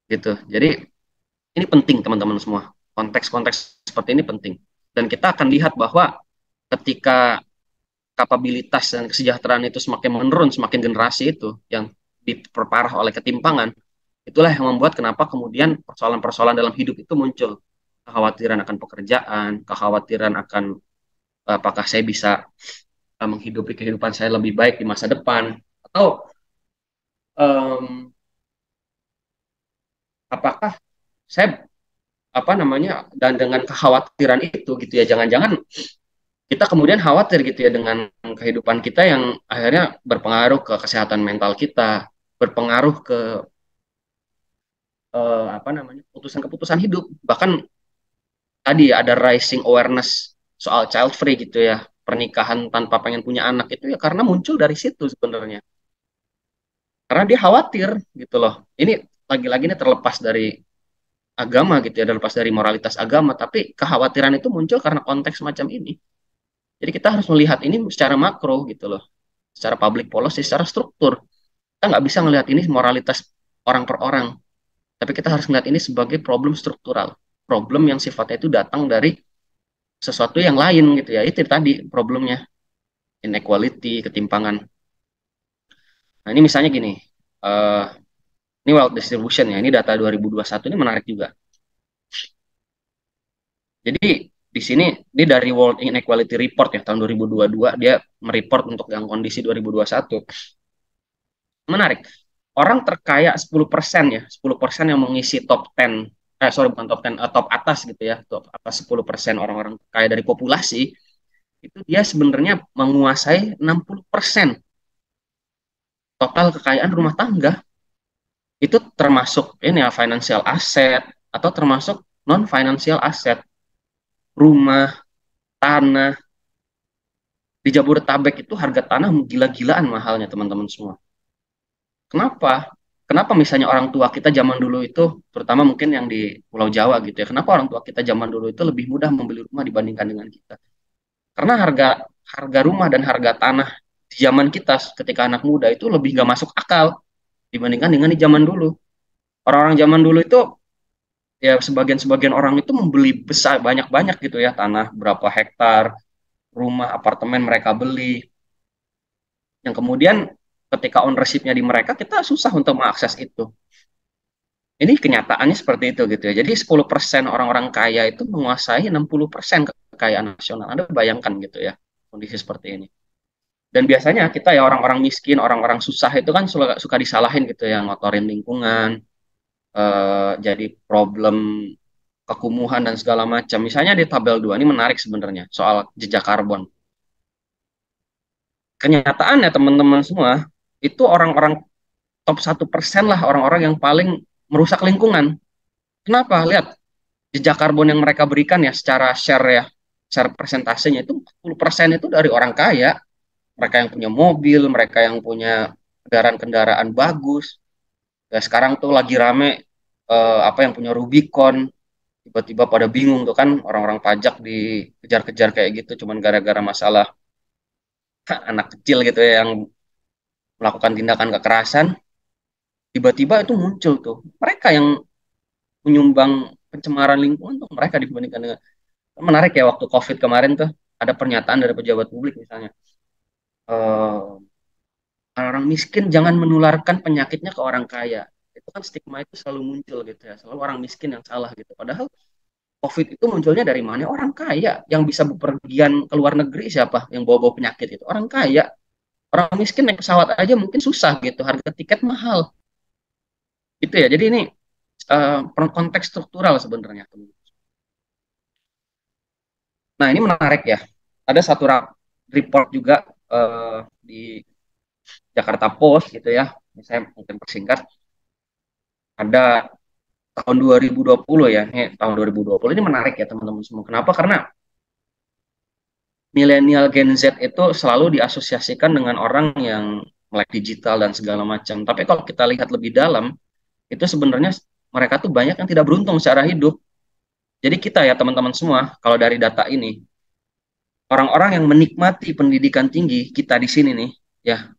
gitu. Jadi ini penting teman-teman semua. Konteks-konteks seperti ini penting. Dan kita akan lihat bahwa ketika kapabilitas dan kesejahteraan itu semakin menurun, semakin generasi itu yang diperparah oleh ketimpangan, itulah yang membuat kenapa kemudian persoalan-persoalan dalam hidup itu muncul. Kekhawatiran akan pekerjaan, kekhawatiran akan apakah saya bisa menghidupi kehidupan saya lebih baik di masa depan, atau em, apakah saya apa namanya, dan dengan kekhawatiran itu gitu ya, jangan-jangan kita kemudian khawatir gitu ya dengan kehidupan kita yang akhirnya berpengaruh ke kesehatan mental kita, berpengaruh ke apa namanya, keputusan-keputusan hidup. Bahkan tadi ada rising awareness soal child free gitu ya, pernikahan tanpa pengen punya anak itu ya karena muncul dari situ sebenarnya, karena dia khawatir gitu loh. Ini lagi-lagi ini terlepas dari agama gitu ya, terlepas dari moralitas agama, tapi kekhawatiran itu muncul karena konteks macam ini. Jadi kita harus melihat ini secara makro gitu loh, secara public policy, secara struktur. Kita nggak bisa melihat ini moralitas orang per orang, tapi kita harus melihat ini sebagai problem struktural, problem yang sifatnya itu datang dari sesuatu yang lain gitu ya. Itu tadi problemnya, inequality, ketimpangan. Nah ini misalnya gini, uh, ini wealth distribution ya, ini data 2021 ini menarik juga. Jadi di sini ini dari World Inequality Report ya tahun 2022, dia mereport untuk yang kondisi 2021. Menarik. Orang terkaya 10% ya, 10% yang mengisi top 10, sorry bukan top 10, top atas gitu ya, top atas 10% orang-orang kaya dari populasi, itu dia sebenarnya menguasai 60% total kekayaan rumah tangga. Itu termasuk ini ya financial asset atau termasuk non financial asset, rumah, tanah. Di Jabodetabek itu harga tanah gila-gilaan mahalnya teman-teman semua. Kenapa? Kenapa misalnya orang tua kita zaman dulu itu, terutama mungkin yang di Pulau Jawa gitu ya, kenapa orang tua kita zaman dulu itu lebih mudah membeli rumah dibandingkan dengan kita? Karena harga harga rumah dan harga tanah di zaman kita ketika anak muda itu lebih gak masuk akal dibandingkan dengan di zaman dulu. Orang-orang zaman dulu itu ya sebagian-sebagian orang itu membeli besar banyak-banyak gitu ya, tanah berapa hektar, rumah, apartemen mereka beli, yang kemudian ketika ownership-nya di mereka, kita susah untuk mengakses itu. Ini kenyataannya seperti itu gitu ya. Jadi 10% orang-orang kaya itu menguasai 60% kekayaan nasional. Anda bayangkan gitu ya kondisi seperti ini. Dan biasanya kita ya orang-orang miskin, orang-orang susah itu kan suka disalahin gitu ya, ngotorin lingkungan, jadi problem kekumuhan dan segala macam. Misalnya di tabel 2 ini menarik sebenarnya soal jejak karbon. Kenyataannya teman-teman semua, itu orang-orang top 1% lah orang-orang yang paling merusak lingkungan. Kenapa? Lihat jejak karbon yang mereka berikan ya secara share ya, share persentasenya itu 40% itu dari orang kaya, mereka yang punya mobil, mereka yang punya kendaraan-kendaraan bagus. Ya sekarang tuh lagi rame apa yang punya Rubicon, tiba-tiba pada bingung tuh kan orang-orang pajak dikejar-kejar kayak gitu cuman gara-gara masalah anak kecil gitu ya yang melakukan tindakan kekerasan, tiba-tiba itu muncul tuh mereka yang menyumbang pencemaran lingkungan tuh mereka dibandingkan dengan. Menarik ya waktu COVID kemarin tuh ada pernyataan dari pejabat publik misalnya, orang miskin jangan menularkan penyakitnya ke orang kaya. Itu kan stigma itu selalu muncul gitu ya, selalu orang miskin yang salah gitu. Padahal COVID itu munculnya dari mana? Orang kaya yang bisa bepergian ke luar negeri, siapa yang bawa-bawa penyakit itu? Orang kaya. Orang miskin naik pesawat aja mungkin susah gitu, harga tiket mahal. Itu ya. Jadi ini konteks struktural sebenarnya. Nah, ini menarik ya. Ada satu report juga di Jakarta Post gitu ya. Ini saya mungkin persingkat. Ada tahun 2020 ya. Ini tahun 2020 ini menarik ya teman-teman semua. Kenapa? Karena milenial Gen Z itu selalu diasosiasikan dengan orang yang melek digital dan segala macam. Tapi kalau kita lihat lebih dalam, itu sebenarnya mereka tuh banyak yang tidak beruntung secara hidup. Jadi kita ya teman-teman semua, kalau dari data ini, orang-orang yang menikmati pendidikan tinggi kita di sini nih, ya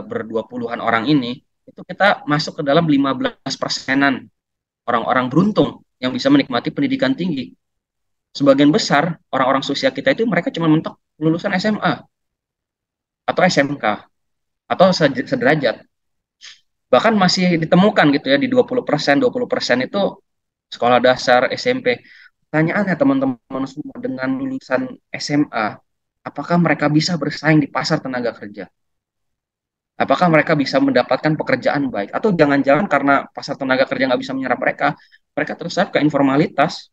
berdua puluhan orang ini, itu kita masuk ke dalam 15%-an orang-orang beruntung yang bisa menikmati pendidikan tinggi. Sebagian besar orang-orang sosial kita itu mereka cuma mentok lulusan SMA atau SMK atau sederajat. Bahkan masih ditemukan gitu ya di 20% itu sekolah dasar SMP. Pertanyaannya teman-teman semua dengan lulusan SMA, apakah mereka bisa bersaing di pasar tenaga kerja? Apakah mereka bisa mendapatkan pekerjaan baik? Atau jangan-jangan karena pasar tenaga kerja nggak bisa menyerap mereka, mereka tersesat ke informalitas.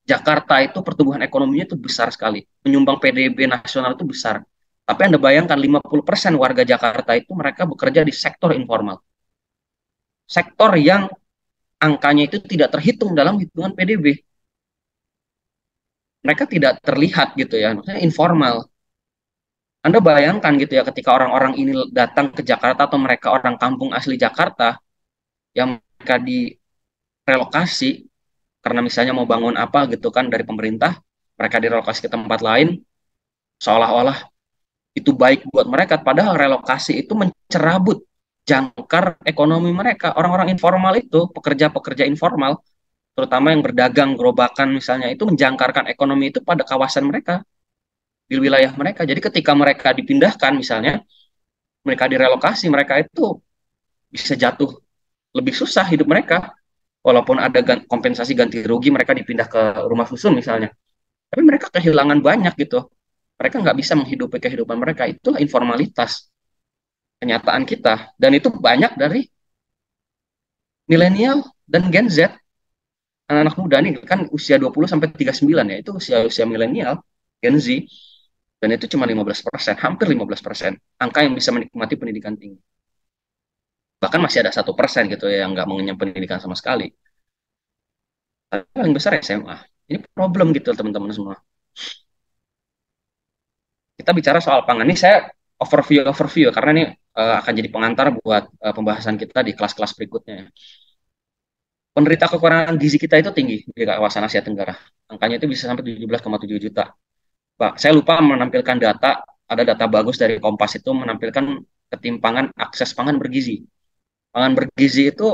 Jakarta itu pertumbuhan ekonominya itu besar sekali. Menyumbang PDB nasional itu besar. Tapi Anda bayangkan 50% warga Jakarta itu mereka bekerja di sektor informal. Sektor yang angkanya itu tidak terhitung dalam hitungan PDB. Mereka tidak terlihat gitu ya, maksudnya informal. Anda bayangkan gitu ya ketika orang-orang ini datang ke Jakarta atau mereka orang kampung asli Jakarta yang mereka direlokasi karena misalnya mau bangun apa gitu kan dari pemerintah, mereka direlokasi ke tempat lain, seolah-olah itu baik buat mereka, padahal relokasi itu mencerabut jangkar ekonomi mereka. Orang-orang informal itu, pekerja-pekerja informal, terutama yang berdagang, gerobakan misalnya, itu menjangkarkan ekonomi itu pada kawasan mereka, di wilayah mereka. Jadi ketika mereka dipindahkan misalnya, mereka direlokasi, mereka itu bisa jatuh lebih susah hidup mereka. Walaupun ada kompensasi ganti rugi, mereka dipindah ke rumah susun misalnya. Tapi mereka kehilangan banyak gitu. Mereka nggak bisa menghidupi kehidupan mereka. Itulah informalitas kenyataan kita. Dan itu banyak dari milenial dan Gen Z. Anak-anak muda nih kan usia 20 sampai 39 ya. Itu usia-usia milenial, Gen Z. Dan itu cuma 15%, hampir 15%. Angka yang bisa menikmati pendidikan tinggi. Bahkan masih ada 1% gitu ya yang nggak mengenyam pendidikan sama sekali. Tapi paling besar SMA. Ini problem gitu teman-teman semua. Kita bicara soal pangan. Ini saya overview karena ini akan jadi pengantar buat pembahasan kita di kelas-kelas berikutnya. Penderita kekurangan gizi kita itu tinggi di kawasan Asia Tenggara. Angkanya itu bisa sampai 17,7 juta. Pak, saya lupa menampilkan data, ada data bagus dari Kompas itu menampilkan ketimpangan akses pangan bergizi. Pangan bergizi itu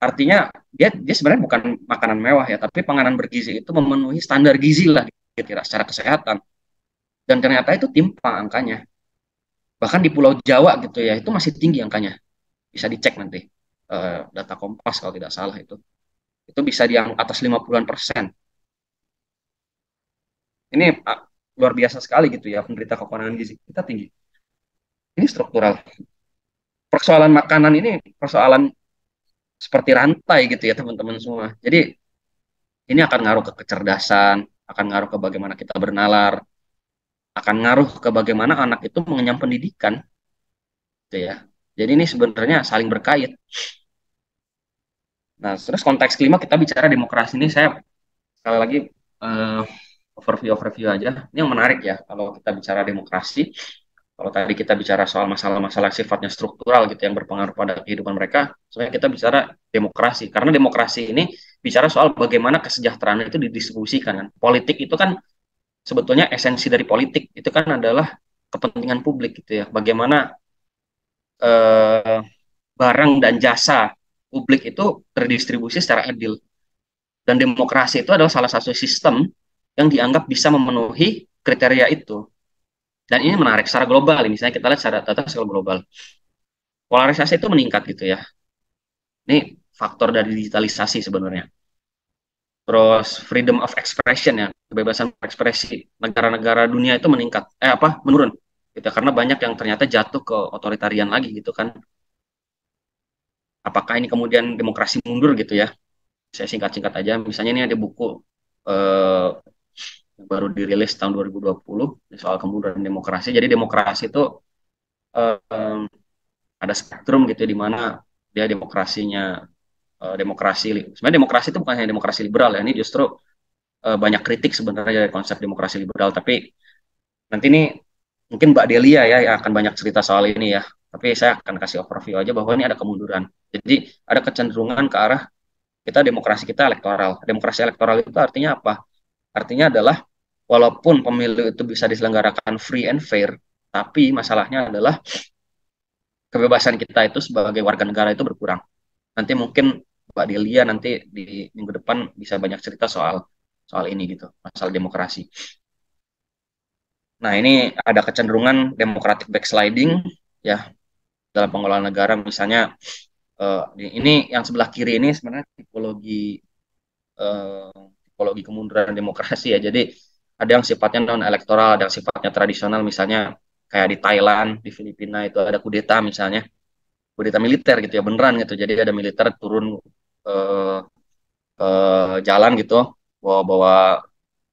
artinya dia sebenarnya bukan makanan mewah ya, tapi panganan bergizi itu memenuhi standar gizi lah kira-kira secara kesehatan. Dan ternyata itu timpang angkanya. Bahkan di Pulau Jawa gitu ya, itu masih tinggi angkanya. Bisa dicek nanti data Kompas kalau tidak salah itu. Itu bisa di atas 50-an%. Ini luar biasa sekali gitu ya, penderita kekurangan gizi kita tinggi. Ini struktural. Persoalan makanan ini persoalan seperti rantai gitu ya teman-teman semua. Jadi ini akan ngaruh ke kecerdasan, akan ngaruh ke bagaimana kita bernalar, akan ngaruh ke bagaimana anak itu mengenyam pendidikan gitu ya. Jadi ini sebenarnya saling berkait. Nah, terus konteks kelima kita bicara demokrasi ini saya sekali lagi uh, overview aja. Ini yang menarik ya kalau kita bicara demokrasi. Kalau tadi kita bicara soal masalah-masalah sifatnya struktural gitu yang berpengaruh pada kehidupan mereka, sebenarnya kita bicara demokrasi. Karena demokrasi ini bicara soal bagaimana kesejahteraan itu didistribusikan kan. Politik itu kan sebetulnya esensi dari politik itu kan adalah kepentingan publik gitu ya. Bagaimana eh, barang dan jasa publik itu terdistribusi secara adil. Dan demokrasi itu adalah salah satu sistem yang dianggap bisa memenuhi kriteria itu. Dan ini menarik secara global, misalnya kita lihat secara data secara global. Polarisasi itu meningkat gitu ya. Ini faktor dari digitalisasi sebenarnya. Terus freedom of expression ya, kebebasan berekspresi. Negara-negara dunia itu meningkat, menurun. Gitu, karena banyak yang ternyata jatuh ke otoritarian lagi gitu kan. Apakah ini kemudian demokrasi mundur gitu ya? Saya singkat-singkat aja. Misalnya ini ada buku eh, yang baru dirilis tahun 2020 soal kemunduran demokrasi. Jadi demokrasi itu eh, ada spektrum gitu di mana dia demokrasinya demokrasi. Sebenarnya demokrasi itu bukan hanya demokrasi liberal ya. Ini justru banyak kritik sebenarnya dari konsep demokrasi liberal. Tapi nanti ini mungkin Mbak Delia ya yang akan banyak cerita soal ini ya. Tapi saya akan kasih overview aja bahwa ini ada kemunduran. Jadi ada kecenderungan ke arah demokrasi kita elektoral. Demokrasi elektoral itu artinya apa? Artinya adalah walaupun pemilu itu bisa diselenggarakan free and fair, tapi masalahnya adalah kebebasan kita itu sebagai warga negara itu berkurang. Nanti mungkin Mbak Delia nanti di minggu depan bisa banyak cerita soal soal ini gitu, masalah demokrasi. Nah, ini ada kecenderungan democratic backsliding ya dalam pengelolaan negara misalnya ini yang sebelah kiri ini sebenarnya tipologi tipologi kemunduran demokrasi ya. Jadi ada yang sifatnya non elektoral, ada yang sifatnya tradisional, misalnya kayak di Thailand, di Filipina itu ada kudeta misalnya, kudeta militer gitu ya, beneran gitu. Jadi ada militer turun eh, ke jalan gitu, bawa-bawa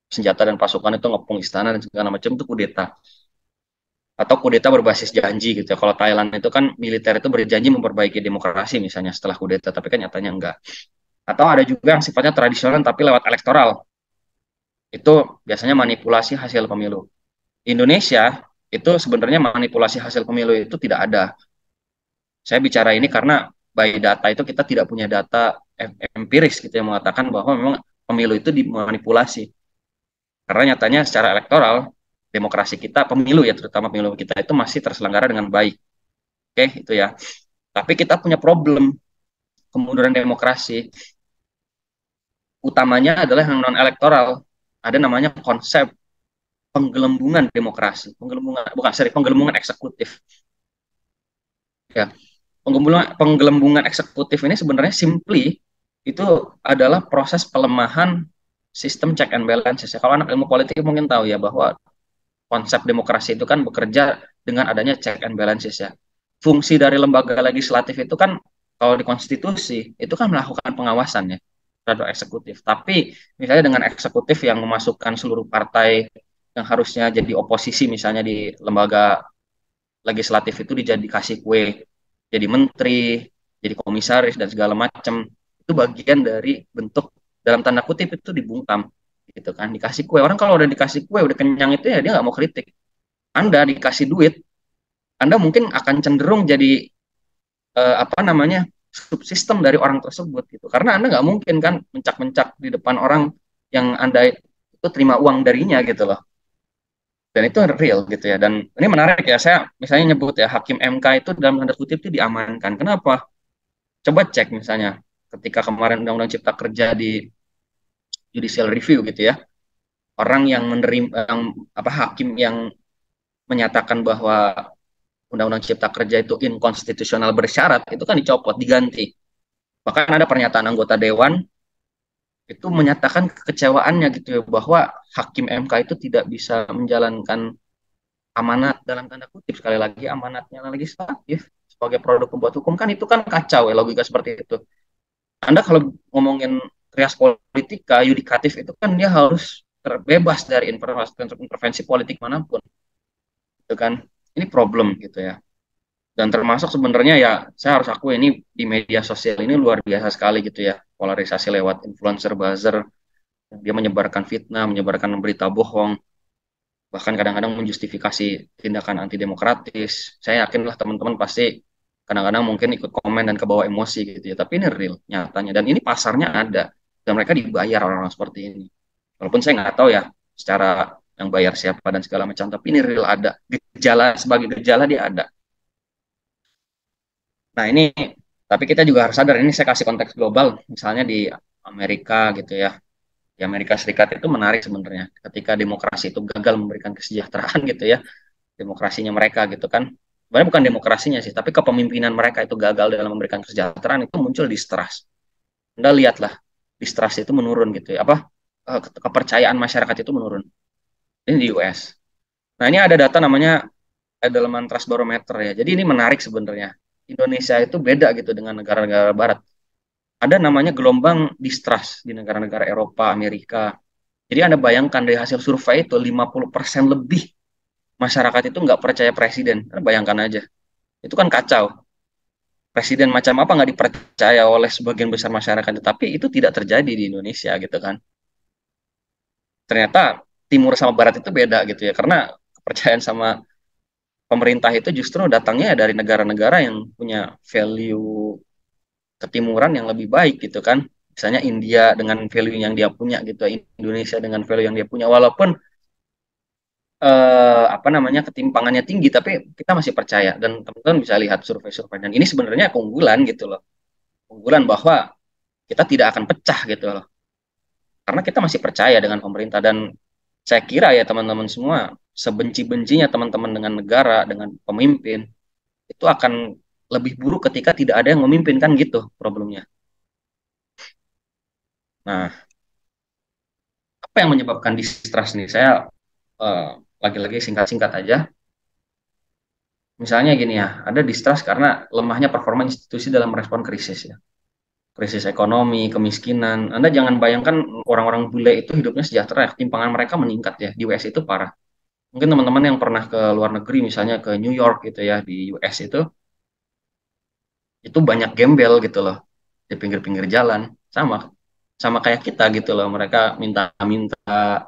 senjata dan pasukan itu ngepung istana dan segala macam, itu kudeta. Atau kudeta berbasis janji gitu ya. Kalau Thailand itu kan militer itu berjanji memperbaiki demokrasi misalnya setelah kudeta, tapi kan nyatanya enggak. Atau ada juga yang sifatnya tradisional tapi lewat elektoral. Itu biasanya manipulasi hasil pemilu. Indonesia itu sebenarnya manipulasi hasil pemilu itu tidak ada. Saya bicara ini karena by data itu kita tidak punya data empiris gitu yang mengatakan bahwa memang pemilu itu dimanipulasi. Karena nyatanya secara elektoral demokrasi kita, pemilu ya terutama pemilu kita itu masih terselenggara dengan baik. Oke, itu ya. Tapi kita punya problem kemunduran demokrasi. Utamanya adalah yang non elektoral. Ada namanya konsep penggelembungan demokrasi. Penggelembungan bukan sorry, penggelembungan eksekutif. Ya, penggelembungan eksekutif ini sebenarnya simply itu adalah proses pelemahan sistem check and balances. Ya, kalau anak ilmu politik mungkin tahu ya bahwa konsep demokrasi itu kan bekerja dengan adanya check and balances ya. Fungsi dari lembaga legislatif itu kan kalau di konstitusi itu kan melakukan pengawasan ya terhadap eksekutif. Tapi misalnya dengan eksekutif yang memasukkan seluruh partai yang harusnya jadi oposisi misalnya di lembaga legislatif itu dikasih kue jadi menteri, jadi komisaris dan segala macam, itu bagian dari bentuk dalam tanda kutip itu dibungkam gitu kan, dikasih kue. Orang kalau udah dikasih kue udah kenyang itu ya dia nggak mau kritik. Anda dikasih duit, Anda mungkin akan cenderung jadi apa namanya subsistem dari orang tersebut gitu, karena Anda nggak mungkin kan mencak-mencak di depan orang yang Anda itu terima uang darinya gitu loh. Dan itu real gitu ya. Dan ini menarik ya, saya misalnya nyebut ya Hakim MK itu dalam tanda kutip itu diamankan. Kenapa? Coba cek misalnya ketika kemarin Undang-Undang Cipta Kerja di judicial review gitu ya, orang yang menerima apa hakim yang menyatakan bahwa Undang-Undang Cipta Kerja itu inkonstitusional bersyarat itu kan dicopot, diganti. Bahkan ada pernyataan anggota dewan itu menyatakan kekecewaannya gitu ya bahwa hakim MK itu tidak bisa menjalankan amanat dalam tanda kutip, sekali lagi amanatnya legislatif sebagai produk pembuat hukum. Kan itu kan kacau ya logika seperti itu. Anda kalau ngomongin trias politika, yudikatif itu kan dia harus terbebas dari intervensi politik manapun, itu kan. Ini problem gitu ya. Dan termasuk sebenarnya ya saya harus akui ini di media sosial ini luar biasa sekali gitu ya, polarisasi lewat influencer buzzer, dia menyebarkan fitnah, menyebarkan berita bohong, bahkan kadang-kadang menjustifikasi tindakan anti demokratis. Saya yakinlah teman-teman pasti kadang-kadang mungkin ikut komen dan kebawa emosi gitu ya. Tapi ini real nyatanya dan ini pasarnya ada dan mereka dibayar orang-orang seperti ini. Walaupun saya nggak tahu ya secara yang bayar siapa dan segala macam, tapi ini real ada gejala, sebagai gejala dia ada. Nah ini tapi kita juga harus sadar, ini saya kasih konteks global, misalnya di Amerika gitu ya. Di Amerika Serikat itu menarik sebenarnya ketika demokrasi itu gagal memberikan kesejahteraan gitu ya, demokrasinya mereka gitu kan. Sebenarnya bukan demokrasinya sih, tapi kepemimpinan mereka itu gagal dalam memberikan kesejahteraan, itu muncul distrust. Anda lihatlah, distrust itu menurun gitu ya. Apa kepercayaan masyarakat itu menurun. Ini di US. Nah, ini ada data namanya Edelman Trust Barometer ya. Jadi ini menarik sebenarnya. Indonesia itu beda gitu dengan negara-negara barat. Ada namanya gelombang distrust di negara-negara Eropa, Amerika. Jadi Anda bayangkan dari hasil survei itu 50% lebih masyarakat itu nggak percaya presiden. Bayangkan aja. Itu kan kacau. Presiden macam apa nggak dipercaya oleh sebagian besar masyarakat. Tapi itu tidak terjadi di Indonesia gitu kan. Ternyata timur sama barat itu beda gitu ya. Karena kepercayaan sama pemerintah itu justru datangnya dari negara-negara yang punya value ketimuran yang lebih baik gitu kan. Misalnya India dengan value yang dia punya gitu, Indonesia dengan value yang dia punya. Walaupun apa namanya ketimpangannya tinggi, tapi kita masih percaya dan teman-teman bisa lihat survei-survei dan ini sebenarnya keunggulan gitu loh, keunggulan bahwa kita tidak akan pecah gitu loh, karena kita masih percaya dengan pemerintah dan saya kira ya teman-teman semua sebenci-bencinya teman-teman dengan negara dengan pemimpin itu akan lebih buruk ketika tidak ada yang memimpin kan gitu problemnya. Nah Apa yang menyebabkan distrust nih? Saya eh, lagi-lagi singkat-singkat aja. Misalnya gini ya, ada distrust karena lemahnya performa institusi dalam merespon krisis ya. Krisis ekonomi, kemiskinan. Anda jangan bayangkan orang-orang bule itu hidupnya sejahtera, ya. Ketimpangan mereka meningkat ya. Di US itu parah. Mungkin teman-teman yang pernah ke luar negeri, misalnya ke New York gitu ya, di US itu banyak gembel gitu loh di pinggir-pinggir jalan. Sama sama kayak kita gitu loh. Mereka minta-minta,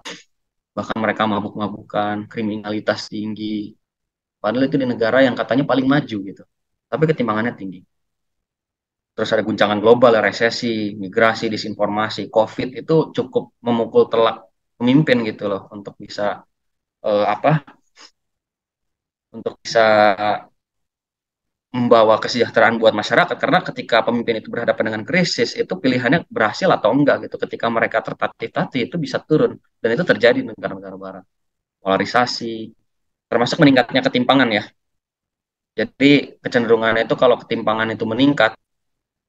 bahkan mereka mabuk-mabukan, kriminalitas tinggi. Padahal itu di negara yang katanya paling maju gitu. Tapi ketimpangannya tinggi. Terus ada guncangan global, resesi, migrasi, disinformasi, COVID itu cukup memukul telak pemimpin gitu loh untuk bisa apa? Untuk bisa membawa kesejahteraan buat masyarakat, karena ketika pemimpin itu berhadapan dengan krisis itu pilihannya berhasil atau enggak gitu. Ketika mereka tertatih-tatih itu bisa turun, dan itu terjadi di negara-negara barat. Polarisasi, termasuk meningkatnya ketimpangan ya. Jadi kecenderungannya itu kalau ketimpangan itu meningkat,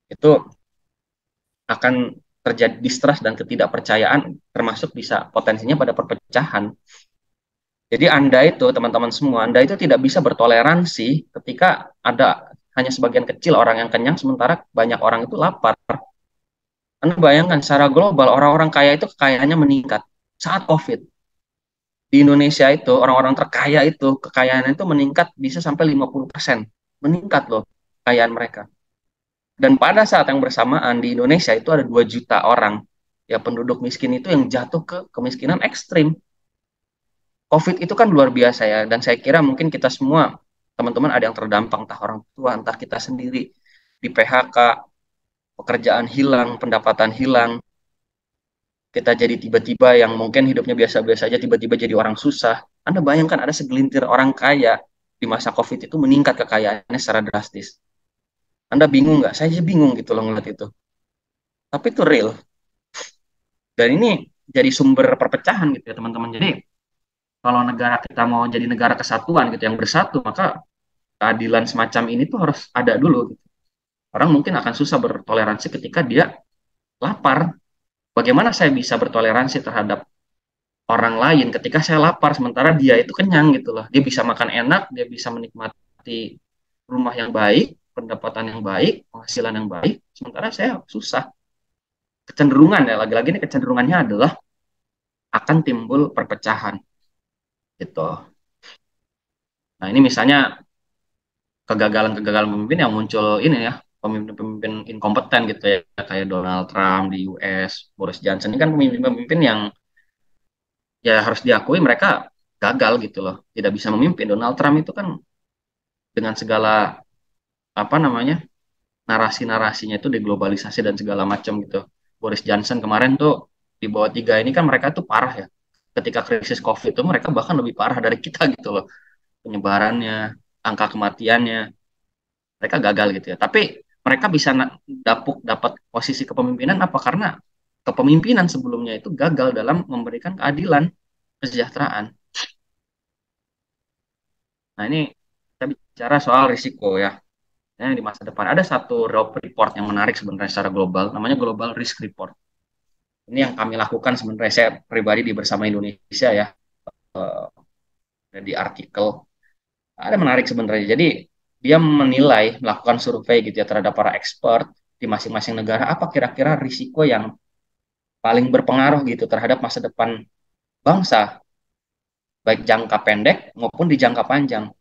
itu akan terjadi distrust dan ketidakpercayaan, termasuk bisa potensinya pada perpecahan. Jadi Anda itu, teman-teman semua, Anda itu tidak bisa bertoleransi ketika ada hanya sebagian kecil orang yang kenyang, sementara banyak orang itu lapar. Anda bayangkan secara global, orang-orang kaya itu kekayaannya meningkat saat COVID. Di Indonesia itu, orang-orang terkaya itu, kekayaannya itu meningkat bisa sampai 50%. Meningkat loh, kekayaan mereka. Dan pada saat yang bersamaan, di Indonesia itu ada 2 juta orang, ya penduduk miskin itu yang jatuh ke kemiskinan ekstrim. COVID itu kan luar biasa ya, dan saya kira mungkin kita semua, teman-teman ada yang terdampak, entah orang tua, entah kita sendiri, di PHK, pekerjaan hilang, pendapatan hilang, kita jadi tiba-tiba yang mungkin hidupnya biasa-biasa aja, tiba-tiba jadi orang susah. Anda bayangkan ada segelintir orang kaya di masa COVID itu meningkat kekayaannya secara drastis. Anda bingung nggak? Saya aja bingung gitu loh ngeliat itu. Tapi itu real. Dan ini jadi sumber perpecahan gitu ya teman-teman. Jadi kalau negara kita mau jadi negara kesatuan gitu yang bersatu, maka keadilan semacam ini tuh harus ada dulu gitu. Orang mungkin akan susah bertoleransi ketika dia lapar. Bagaimana saya bisa bertoleransi terhadap orang lain ketika saya lapar sementara dia itu kenyang gitu loh. Dia bisa makan enak, dia bisa menikmati rumah yang baik, pendapatan yang baik, penghasilan yang baik, sementara saya susah. Kecenderungan ya, lagi-lagi ini kecenderungannya adalah akan timbul perpecahan gitu. Nah, ini misalnya kegagalan-kegagalan pemimpin yang muncul ini ya, pemimpin-pemimpin inkompeten gitu ya, kayak Donald Trump di US, Boris Johnson ini kan pemimpin-pemimpin yang ya harus diakui mereka gagal gitu loh, tidak bisa memimpin. Donald Trump itu kan dengan segala apa namanya narasi-narasinya itu deglobalisasi dan segala macam gitu. Boris Johnson kemarin tuh di bawah 3 ini kan mereka tuh parah ya. Ketika krisis COVID itu mereka bahkan lebih parah dari kita gitu loh. Penyebarannya, angka kematiannya, mereka gagal gitu ya. Tapi mereka bisa dapat posisi kepemimpinan apa karena kepemimpinan sebelumnya itu gagal dalam memberikan keadilan, kesejahteraan. Nah, ini kita bicara soal risiko ya. Di masa depan ada satu report yang menarik sebenarnya secara global, namanya Global Risk Report. Ini yang kami lakukan sebenarnya, saya pribadi di Bersama Indonesia ya, di artikel. Ada menarik sebenarnya. Jadi dia menilai, melakukan survei gitu ya terhadap para expert di masing-masing negara, apa kira-kira risiko yang paling berpengaruh gitu terhadap masa depan bangsa, baik jangka pendek maupun di jangka panjang.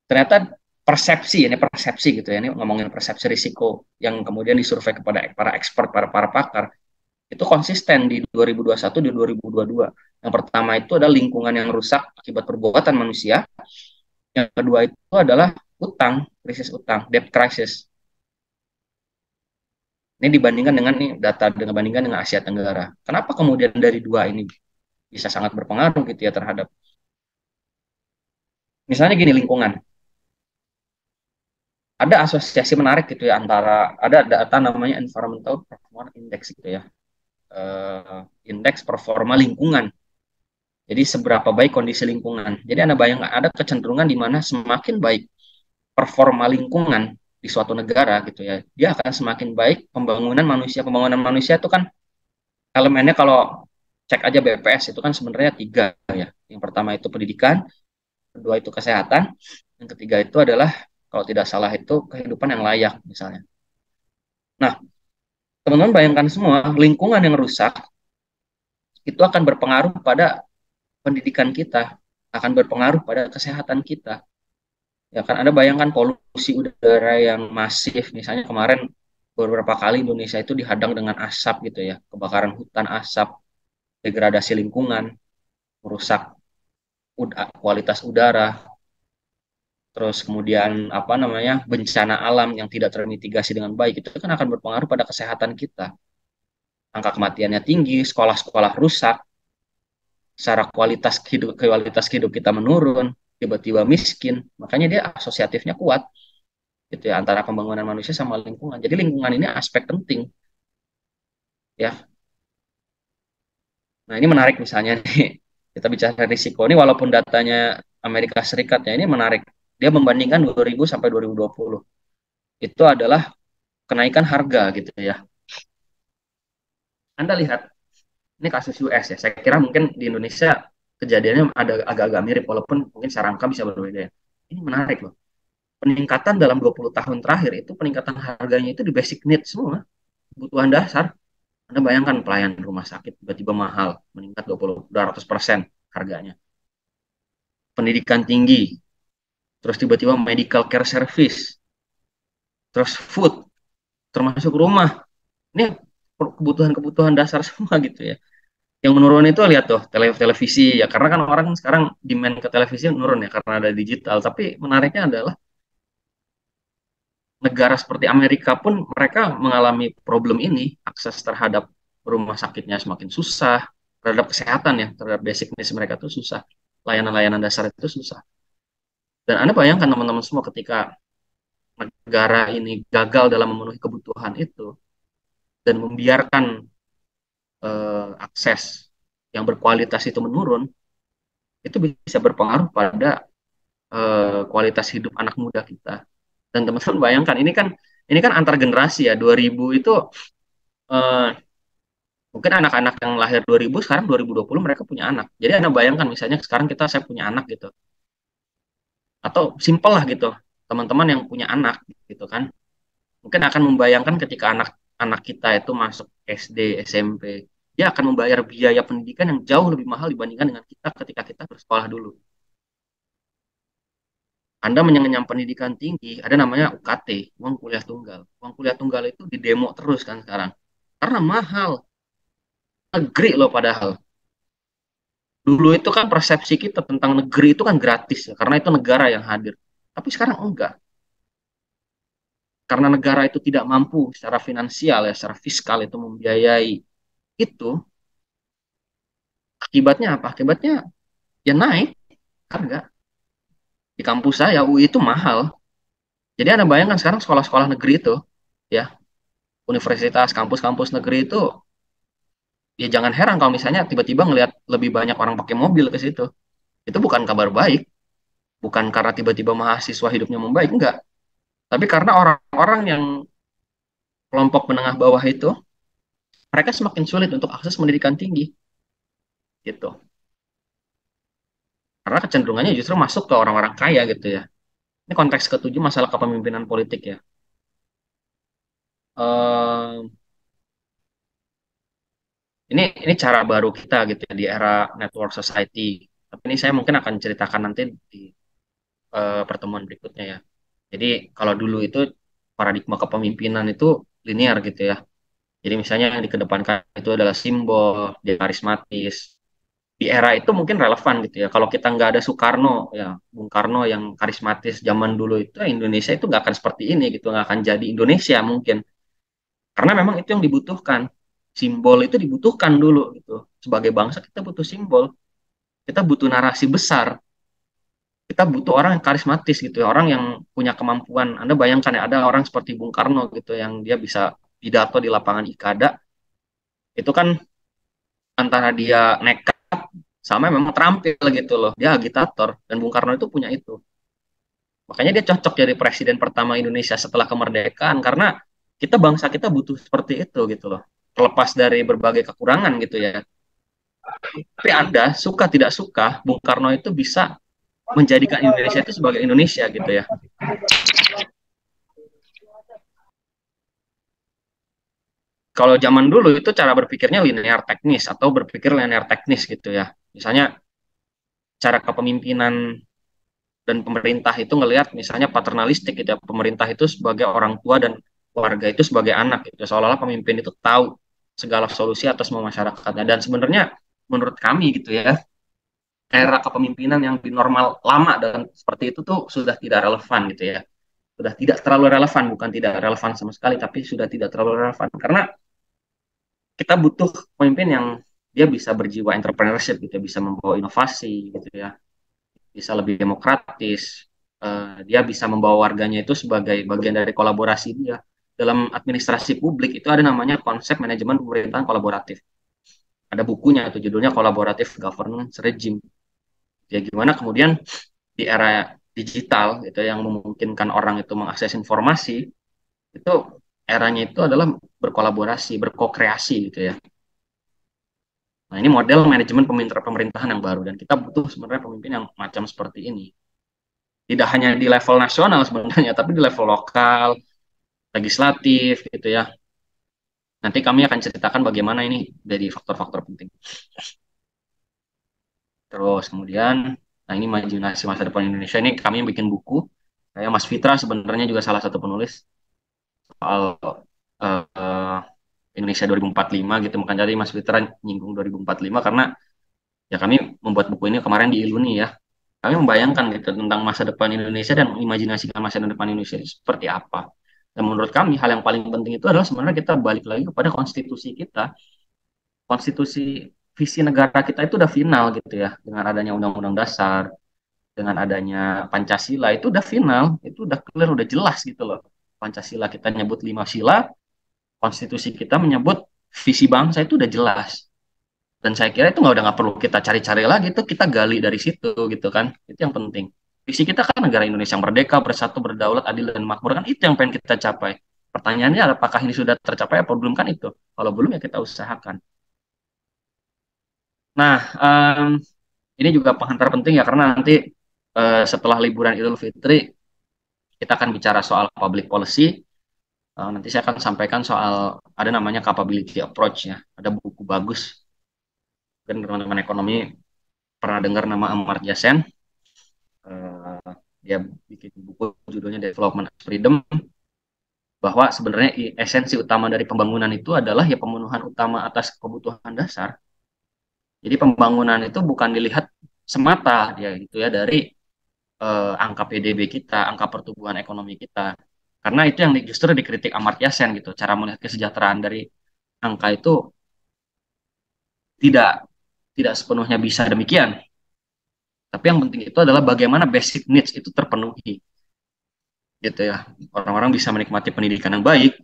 Ternyata persepsi, ini persepsi gitu ya, ini ngomongin persepsi risiko yang kemudian disurvei kepada para expert, para pakar, itu konsisten di 2021 di 2022. Yang pertama itu adalah lingkungan yang rusak akibat perbuatan manusia. Yang kedua itu adalah utang, krisis utang, debt crisis. Ini dibandingkan dengan nih data dibandingkan dengan Asia Tenggara. Kenapa kemudian dari dua ini bisa sangat berpengaruh gitu ya terhadap misalnya gini lingkungan. Ada asosiasi menarik gitu ya antara ada data namanya Environmental Performance Index gitu ya. Indeks performa lingkungan. Jadi seberapa baik kondisi lingkungan. Jadi Anda bayangkan ada kecenderungan di mana semakin baik performa lingkungan di suatu negara gitu ya, dia akan semakin baik pembangunan manusia. Pembangunan manusia itu kan elemennya kalau cek aja BPS itu kan sebenarnya tiga ya. Yang pertama itu pendidikan, kedua itu kesehatan, yang ketiga itu adalah kalau tidak salah itu kehidupan yang layak misalnya. Nah, teman-teman bayangkan semua lingkungan yang rusak itu akan berpengaruh pada pendidikan kita, akan berpengaruh pada kesehatan kita. Ya kan Anda bayangkan polusi udara yang masif, misalnya kemarin beberapa kali Indonesia itu dihadang dengan asap gitu ya, kebakaran hutan asap, degradasi lingkungan, merusak kualitas udara, terus kemudian apa namanya bencana alam yang tidak termitigasi dengan baik itu kan akan berpengaruh pada kesehatan kita. Angka kematiannya tinggi, sekolah-sekolah rusak, secara kualitas hidup kita menurun, tiba-tiba miskin. Makanya dia asosiatifnya kuat gitu ya antara pembangunan manusia sama lingkungan. Jadi lingkungan ini aspek penting ya. Nah, ini menarik misalnya nih kita bicara risiko ini walaupun datanya Amerika Serikat ya ini menarik. Dia membandingkan 2000 sampai 2020. Itu adalah kenaikan harga gitu ya. Anda lihat ini kasus US ya. Saya kira mungkin di Indonesia kejadiannya ada agak-agak mirip walaupun mungkin secara angka bisa berbeda ya. Ini menarik loh. Peningkatan dalam 20 tahun terakhir itu peningkatan harganya itu di basic need semua, kebutuhan dasar. Anda bayangkan pelayan rumah sakit tiba-tiba mahal, meningkat 200% harganya. Pendidikan tinggi, terus tiba-tiba medical care service, terus food, termasuk rumah. Ini kebutuhan-kebutuhan dasar semua gitu ya. Yang menurun itu lihat tuh televisi ya karena kan orang sekarang demand ke televisi menurun ya karena ada digital. Tapi menariknya adalah negara seperti Amerika pun mereka mengalami problem ini, akses terhadap rumah sakitnya semakin susah, terhadap kesehatan ya, terhadap basic needs mereka tuh susah, layanan-layanan dasar itu susah. Dan Anda bayangkan teman-teman semua ketika negara ini gagal dalam memenuhi kebutuhan itu dan membiarkan akses yang berkualitas itu menurun, itu bisa berpengaruh pada kualitas hidup anak muda kita. Dan teman-teman bayangkan ini kan antar generasi ya. 2000 itu eh, mungkin anak-anak yang lahir 2000 sekarang 2020 mereka punya anak. Jadi Anda bayangkan misalnya sekarang saya punya anak gitu. Atau simpel lah gitu. Teman-teman yang punya anak gitu kan. Mungkin akan membayangkan ketika anak-anak kita itu masuk SD, SMP, dia akan membayar biaya pendidikan yang jauh lebih mahal dibandingkan dengan kita ketika kita bersekolah dulu. Anda mengenyam pendidikan tinggi, ada namanya UKT, uang kuliah tunggal. Uang kuliah tunggal itu di demo terus kan sekarang. Karena mahal, negeri loh padahal. Dulu itu kan persepsi kita tentang negeri itu kan gratis ya, karena itu negara yang hadir. Tapi sekarang enggak. Karena negara itu tidak mampu secara finansial ya, secara fiskal itu membiayai itu, akibatnya apa? Akibatnya ya naik harga. Di kampus saya UI itu mahal. Jadi Anda bayangkan sekarang sekolah-sekolah negeri itu ya, universitas, kampus-kampus negeri itu ya jangan heran kalau misalnya tiba-tiba ngelihat lebih banyak orang pakai mobil ke situ. Itu bukan kabar baik, bukan karena tiba-tiba mahasiswa hidupnya membaik, enggak. Tapi karena orang-orang yang kelompok menengah bawah itu, mereka semakin sulit untuk akses pendidikan tinggi, gitu. Karena kecenderungannya justru masuk ke orang-orang kaya, gitu ya. Ini konteks ketujuh masalah kepemimpinan politik ya. Ehm, ini cara baru kita gitu ya, di era network society. Tapi ini saya mungkin akan ceritakan nanti di pertemuan berikutnya ya. Jadi kalau dulu itu paradigma kepemimpinan itu linear gitu ya. Jadi misalnya yang dikedepankan itu adalah simbol, dia karismatis. Di era itu mungkin relevan gitu ya. Kalau kita nggak ada Soekarno, ya Bung Karno yang karismatis zaman dulu itu, Indonesia itu nggak akan seperti ini gitu, nggak akan jadi Indonesia mungkin. Karena memang itu yang dibutuhkan. Simbol itu dibutuhkan dulu gitu. Sebagai bangsa kita butuh simbol, kita butuh narasi besar, kita butuh orang yang karismatis gitu ya, orang yang punya kemampuan. Anda bayangkan ya ada orang seperti Bung Karno gitu yang dia bisa pidato di lapangan Ikada, itu kan antara dia nekat sama memang terampil gitu loh. Dia agitator dan Bung Karno itu punya itu. Makanya dia cocok jadi presiden pertama Indonesia setelah kemerdekaan karena bangsa kita butuh seperti itu gitu loh. Terlepas dari berbagai kekurangan gitu ya. Tapi Anda suka tidak suka, Bung Karno itu bisa menjadikan Indonesia itu sebagai Indonesia gitu ya. Kalau zaman dulu itu cara berpikirnya linear teknis atau berpikir linear teknis gitu ya. Misalnya cara kepemimpinan dan pemerintah itu ngelihat misalnya paternalistik gitu ya. Pemerintah itu sebagai orang tua dan warga itu sebagai anak gitu. Seolah-olah pemimpin itu tahu segala solusi atas semua masyarakatnya. Dan sebenarnya menurut kami gitu ya, era kepemimpinan yang di normal lama dan seperti itu tuh sudah tidak relevan gitu ya. Sudah tidak terlalu relevan, bukan tidak relevan sama sekali, tapi sudah tidak terlalu relevan. Karena kita butuh pemimpin yang dia bisa berjiwa entrepreneurship gitu ya, bisa membawa inovasi gitu ya, bisa lebih demokratis, dia bisa membawa warganya itu sebagai bagian dari kolaborasi dia. Dalam administrasi publik itu ada namanya konsep manajemen pemerintahan kolaboratif. Ada bukunya itu judulnya Collaborative Governance Regime. Ya gimana kemudian di era digital itu yang memungkinkan orang itu mengakses informasi, itu eranya itu adalah berkolaborasi, berkokreasi gitu ya. Nah, ini model manajemen pemerintahan yang baru dan kita butuh sebenarnya pemimpin yang macam seperti ini. Tidak hanya di level nasional sebenarnya, tapi di level lokal, legislatif gitu ya. Nanti kami akan ceritakan bagaimana ini dari faktor-faktor penting. Terus kemudian, nah ini imajinasi masa depan Indonesia ini kami bikin buku. Saya Mas Fitra sebenarnya juga salah satu penulis soal uh, Indonesia 2045 gitu. Makanya tadi Mas Fitra nyinggung 2045 karena ya kami membuat buku ini kemarin di Iluni ya. Kami membayangkan gitu tentang masa depan Indonesia dan imajinasikan masa depan Indonesia itu seperti apa. Dan menurut kami hal yang paling penting itu adalah sebenarnya kita balik lagi kepada konstitusi kita. Konstitusi visi negara kita itu udah final gitu ya. Dengan adanya undang-undang dasar, dengan adanya Pancasila itu udah final, itu udah clear, udah jelas gitu loh. Pancasila kita nyebut lima sila, konstitusi kita menyebut visi bangsa itu udah jelas. Dan saya kira itu nggak perlu kita cari-cari lagi, itu kita gali dari situ gitu kan. Itu yang penting. Visi kita kan negara Indonesia yang merdeka, bersatu, berdaulat, adil dan makmur kan itu yang pengen kita capai. Pertanyaannya apakah ini sudah tercapai apa belum kan itu. Kalau belum ya kita usahakan. Nah, ini juga pengantar penting ya karena nanti setelah liburan Idul Fitri kita akan bicara soal public policy. Nanti saya akan sampaikan soal ada namanya capability approach ya. Ada buku bagus dan teman-teman ekonomi pernah dengar nama Amartya Sen. Dia bikin buku judulnya Development as Freedom, bahwa sebenarnya esensi utama dari pembangunan itu adalah ya pemenuhan utama atas kebutuhan dasar. Jadi pembangunan itu bukan dilihat semata dia gitu ya dari angka PDB kita, angka pertumbuhan ekonomi kita. Karena itu yang justru dikritik Amartya Sen gitu, cara melihat kesejahteraan dari angka itu tidak tidak sepenuhnya bisa demikian. Tapi yang penting itu adalah bagaimana basic needs itu terpenuhi gitu ya. Orang-orang bisa menikmati pendidikan yang baik,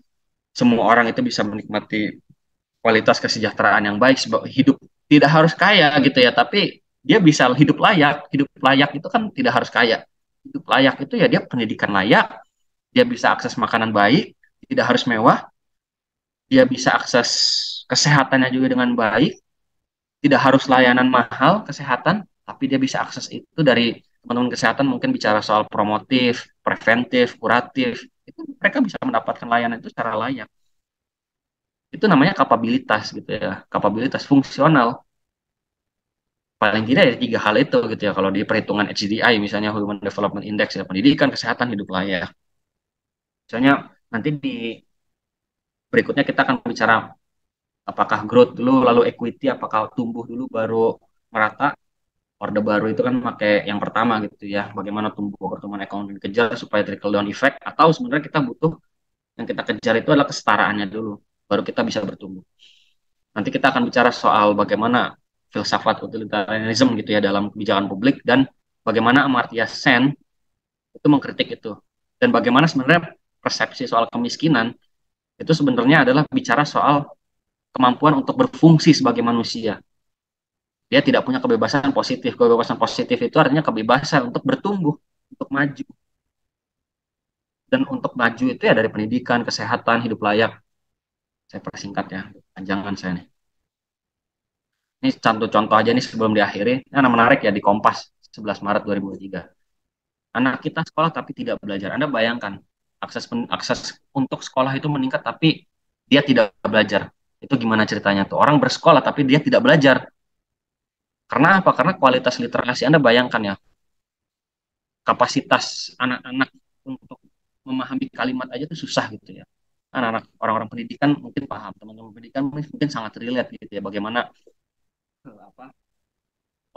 semua orang itu bisa menikmati kualitas kesejahteraan yang baik, hidup tidak harus kaya gitu ya, tapi dia bisa hidup layak. Hidup layak itu kan tidak harus kaya. Hidup layak itu ya dia pendidikan layak, dia bisa akses makanan baik, tidak harus mewah, dia bisa akses kesehatannya juga dengan baik, tidak harus layanan mahal kesehatan, tapi dia bisa akses itu dari teman-teman kesehatan mungkin bicara soal promotif, preventif, kuratif, itu mereka bisa mendapatkan layanan itu secara layak. Itu namanya kapabilitas gitu ya, kapabilitas fungsional. Paling tidak ya tiga hal itu gitu ya kalau di perhitungan HDI misalnya Human Development Index ya pendidikan, kesehatan, hidup layak. Misalnya nanti di berikutnya kita akan bicara apakah growth dulu lalu equity, apakah tumbuh dulu baru merata. Orde Baru itu kan pakai yang pertama gitu ya, bagaimana tumbuh pertumbuhan ekonomi dikejar supaya trickle down effect, atau sebenarnya kita butuh yang kita kejar itu adalah kesetaraannya dulu, baru kita bisa bertumbuh. Nanti kita akan bicara soal bagaimana filsafat utilitarianism gitu ya dalam kebijakan publik dan bagaimana Amartya Sen itu mengkritik itu dan bagaimana sebenarnya persepsi soal kemiskinan itu sebenarnya adalah bicara soal kemampuan untuk berfungsi sebagai manusia. Dia tidak punya kebebasan positif. Kebebasan positif itu artinya kebebasan untuk bertumbuh, untuk maju. Dan untuk maju itu ya dari pendidikan, kesehatan, hidup layak. Saya persingkat ya, panjangan saya nih. Ini contoh aja nih sebelum diakhiri. Ini yang menarik ya di Kompas 11 Maret 2023. Anak kita sekolah tapi tidak belajar. Anda bayangkan, akses untuk sekolah itu meningkat tapi dia tidak belajar. Itu gimana ceritanya tuh? Orang bersekolah tapi dia tidak belajar. Karena apa? Karena kualitas literasi Anda bayangkan ya, kapasitas anak-anak untuk memahami kalimat aja itu susah gitu ya. Anak-anak orang-orang pendidikan mungkin paham, teman-teman pendidikan mungkin sangat relate gitu ya. Bagaimana apa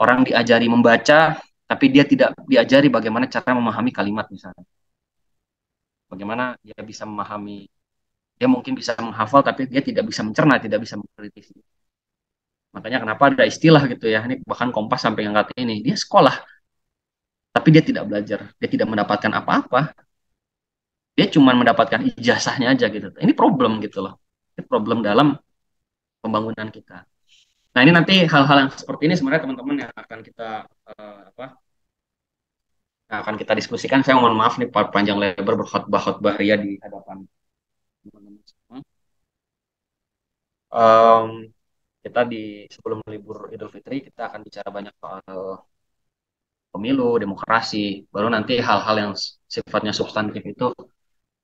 orang diajari membaca, tapi dia tidak diajari bagaimana cara memahami kalimat misalnya. Bagaimana dia bisa memahami, dia mungkin bisa menghafal, tapi dia tidak bisa mencerna, tidak bisa mengkritisi. Makanya kenapa ada istilah gitu ya, ini bahkan Kompas sampai ngangkat ini, dia sekolah, tapi dia tidak belajar, dia tidak mendapatkan apa-apa, dia cuma mendapatkan ijazahnya aja gitu. Ini problem gitu loh, ini problem dalam pembangunan kita. Nah ini nanti hal-hal yang seperti ini sebenarnya teman-teman yang akan kita apa yang akan kita diskusikan. Saya mohon maaf nih panjang lebar berkhotbah ria di hadapan teman-teman semua. Kita di sebelum libur Idul Fitri kita akan bicara banyak soal pemilu, demokrasi, baru nanti hal-hal yang sifatnya substantif itu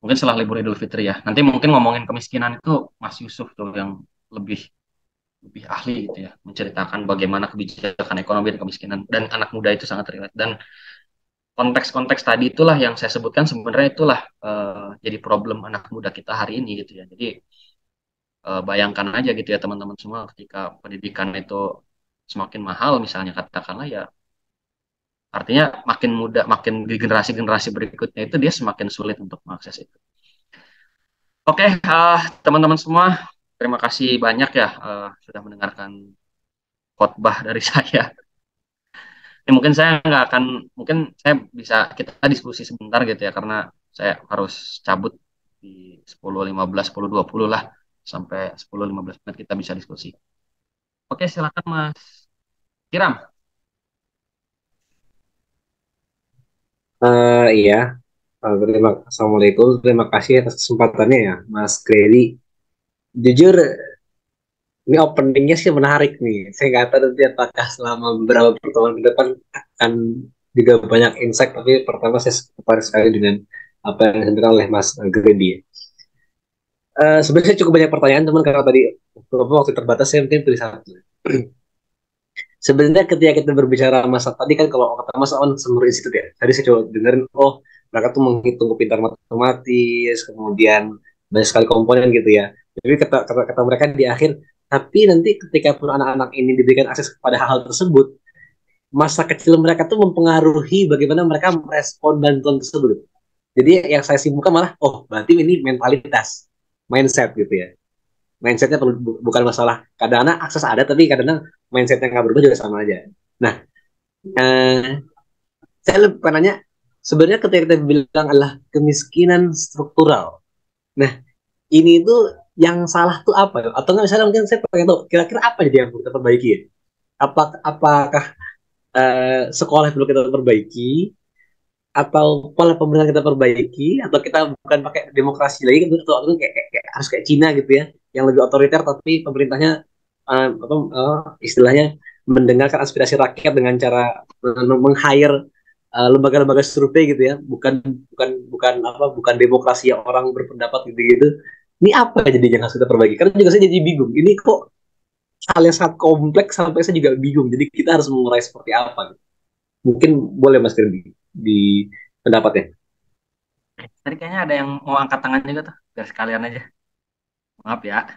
mungkin setelah libur Idul Fitri ya. Nanti mungkin ngomongin kemiskinan itu Mas Yusuf tuh yang lebih lebih ahli gitu ya, menceritakan bagaimana kebijakan ekonomi dan kemiskinan dan anak muda itu sangat relate dan konteks-konteks tadi itulah yang saya sebutkan sebenarnya itulah jadi problem anak muda kita hari ini gitu ya. Jadi bayangkan aja gitu ya teman-teman semua ketika pendidikan itu semakin mahal misalnya katakanlah ya artinya makin muda makin di generasi-generasi berikutnya itu dia semakin sulit untuk mengakses itu. Oke, teman-teman semua terima kasih banyak ya sudah mendengarkan khotbah dari saya. Ini mungkin saya nggak akan mungkin saya bisa kita diskusi sebentar gitu ya karena saya harus cabut di 10.15 10.20 lah sampai 10.15 menit kita bisa diskusi. Oke, silakan Mas Kiram. Iya, Assalamualaikum. Terima kasih atas kesempatannya ya, Mas Grady. Jujur, ini openingnya sih menarik nih. Saya nggak tahu nanti apakah selama beberapa pertemuan ke depan akan juga banyak insight. Tapi pertama saya tertarik sekali dengan apa yang disampaikan oleh Mas Grady. Sebenarnya saya cukup banyak pertanyaan, teman karena tadi waktu terbatas saya mungkin pilih satu. Sebenarnya ketika kita berbicara masa tadi kan kalau kata Mas Awan Sumber Institute ya, tadi saya coba dengerin, oh mereka tuh menghitung kepintaran matematis, kemudian banyak sekali komponen gitu ya. Jadi kata mereka di akhir, tapi nanti ketika pun anak-anak ini diberikan akses kepada hal-hal tersebut, masa kecil mereka tuh mempengaruhi bagaimana mereka merespon bantuan tersebut. Jadi yang saya simpulkan malah, oh berarti ini mentalitas, mindset gitu ya. Mindsetnya perlu, bukan masalah kadang-kadang akses ada tapi kadang-kadang mindsetnya nggak berubah juga sama aja. Nah, eh, saya lebih nanya sebenarnya ketika kita bilang adalah kemiskinan struktural. Nah, ini itu yang salah tuh apa? Atau nggak misalnya mungkin saya pengen tahu kira-kira apa jadi yang perlu kita perbaiki ya? Apakah sekolah yang perlu kita perbaiki atau pola pemerintahan kita perbaiki atau kita bukan pakai demokrasi lagi atau kayak harus kayak Cina gitu ya yang lebih otoriter tapi pemerintahnya istilahnya mendengarkan aspirasi rakyat dengan cara meng-hire lembaga-lembaga survei gitu ya bukan demokrasi yang orang berpendapat gitu-gitu. Ini apa jadi yang harus kita perbaiki karena juga saya jadi bingung ini kok hal yang sangat kompleks sampai saya juga bingung jadi kita harus mengurai seperti apa gitu. Mungkin boleh Mas Kirby di pendapatnya. Tadi kayaknya ada yang mau angkat tangan juga tuh, biar sekalian aja. Maaf ya.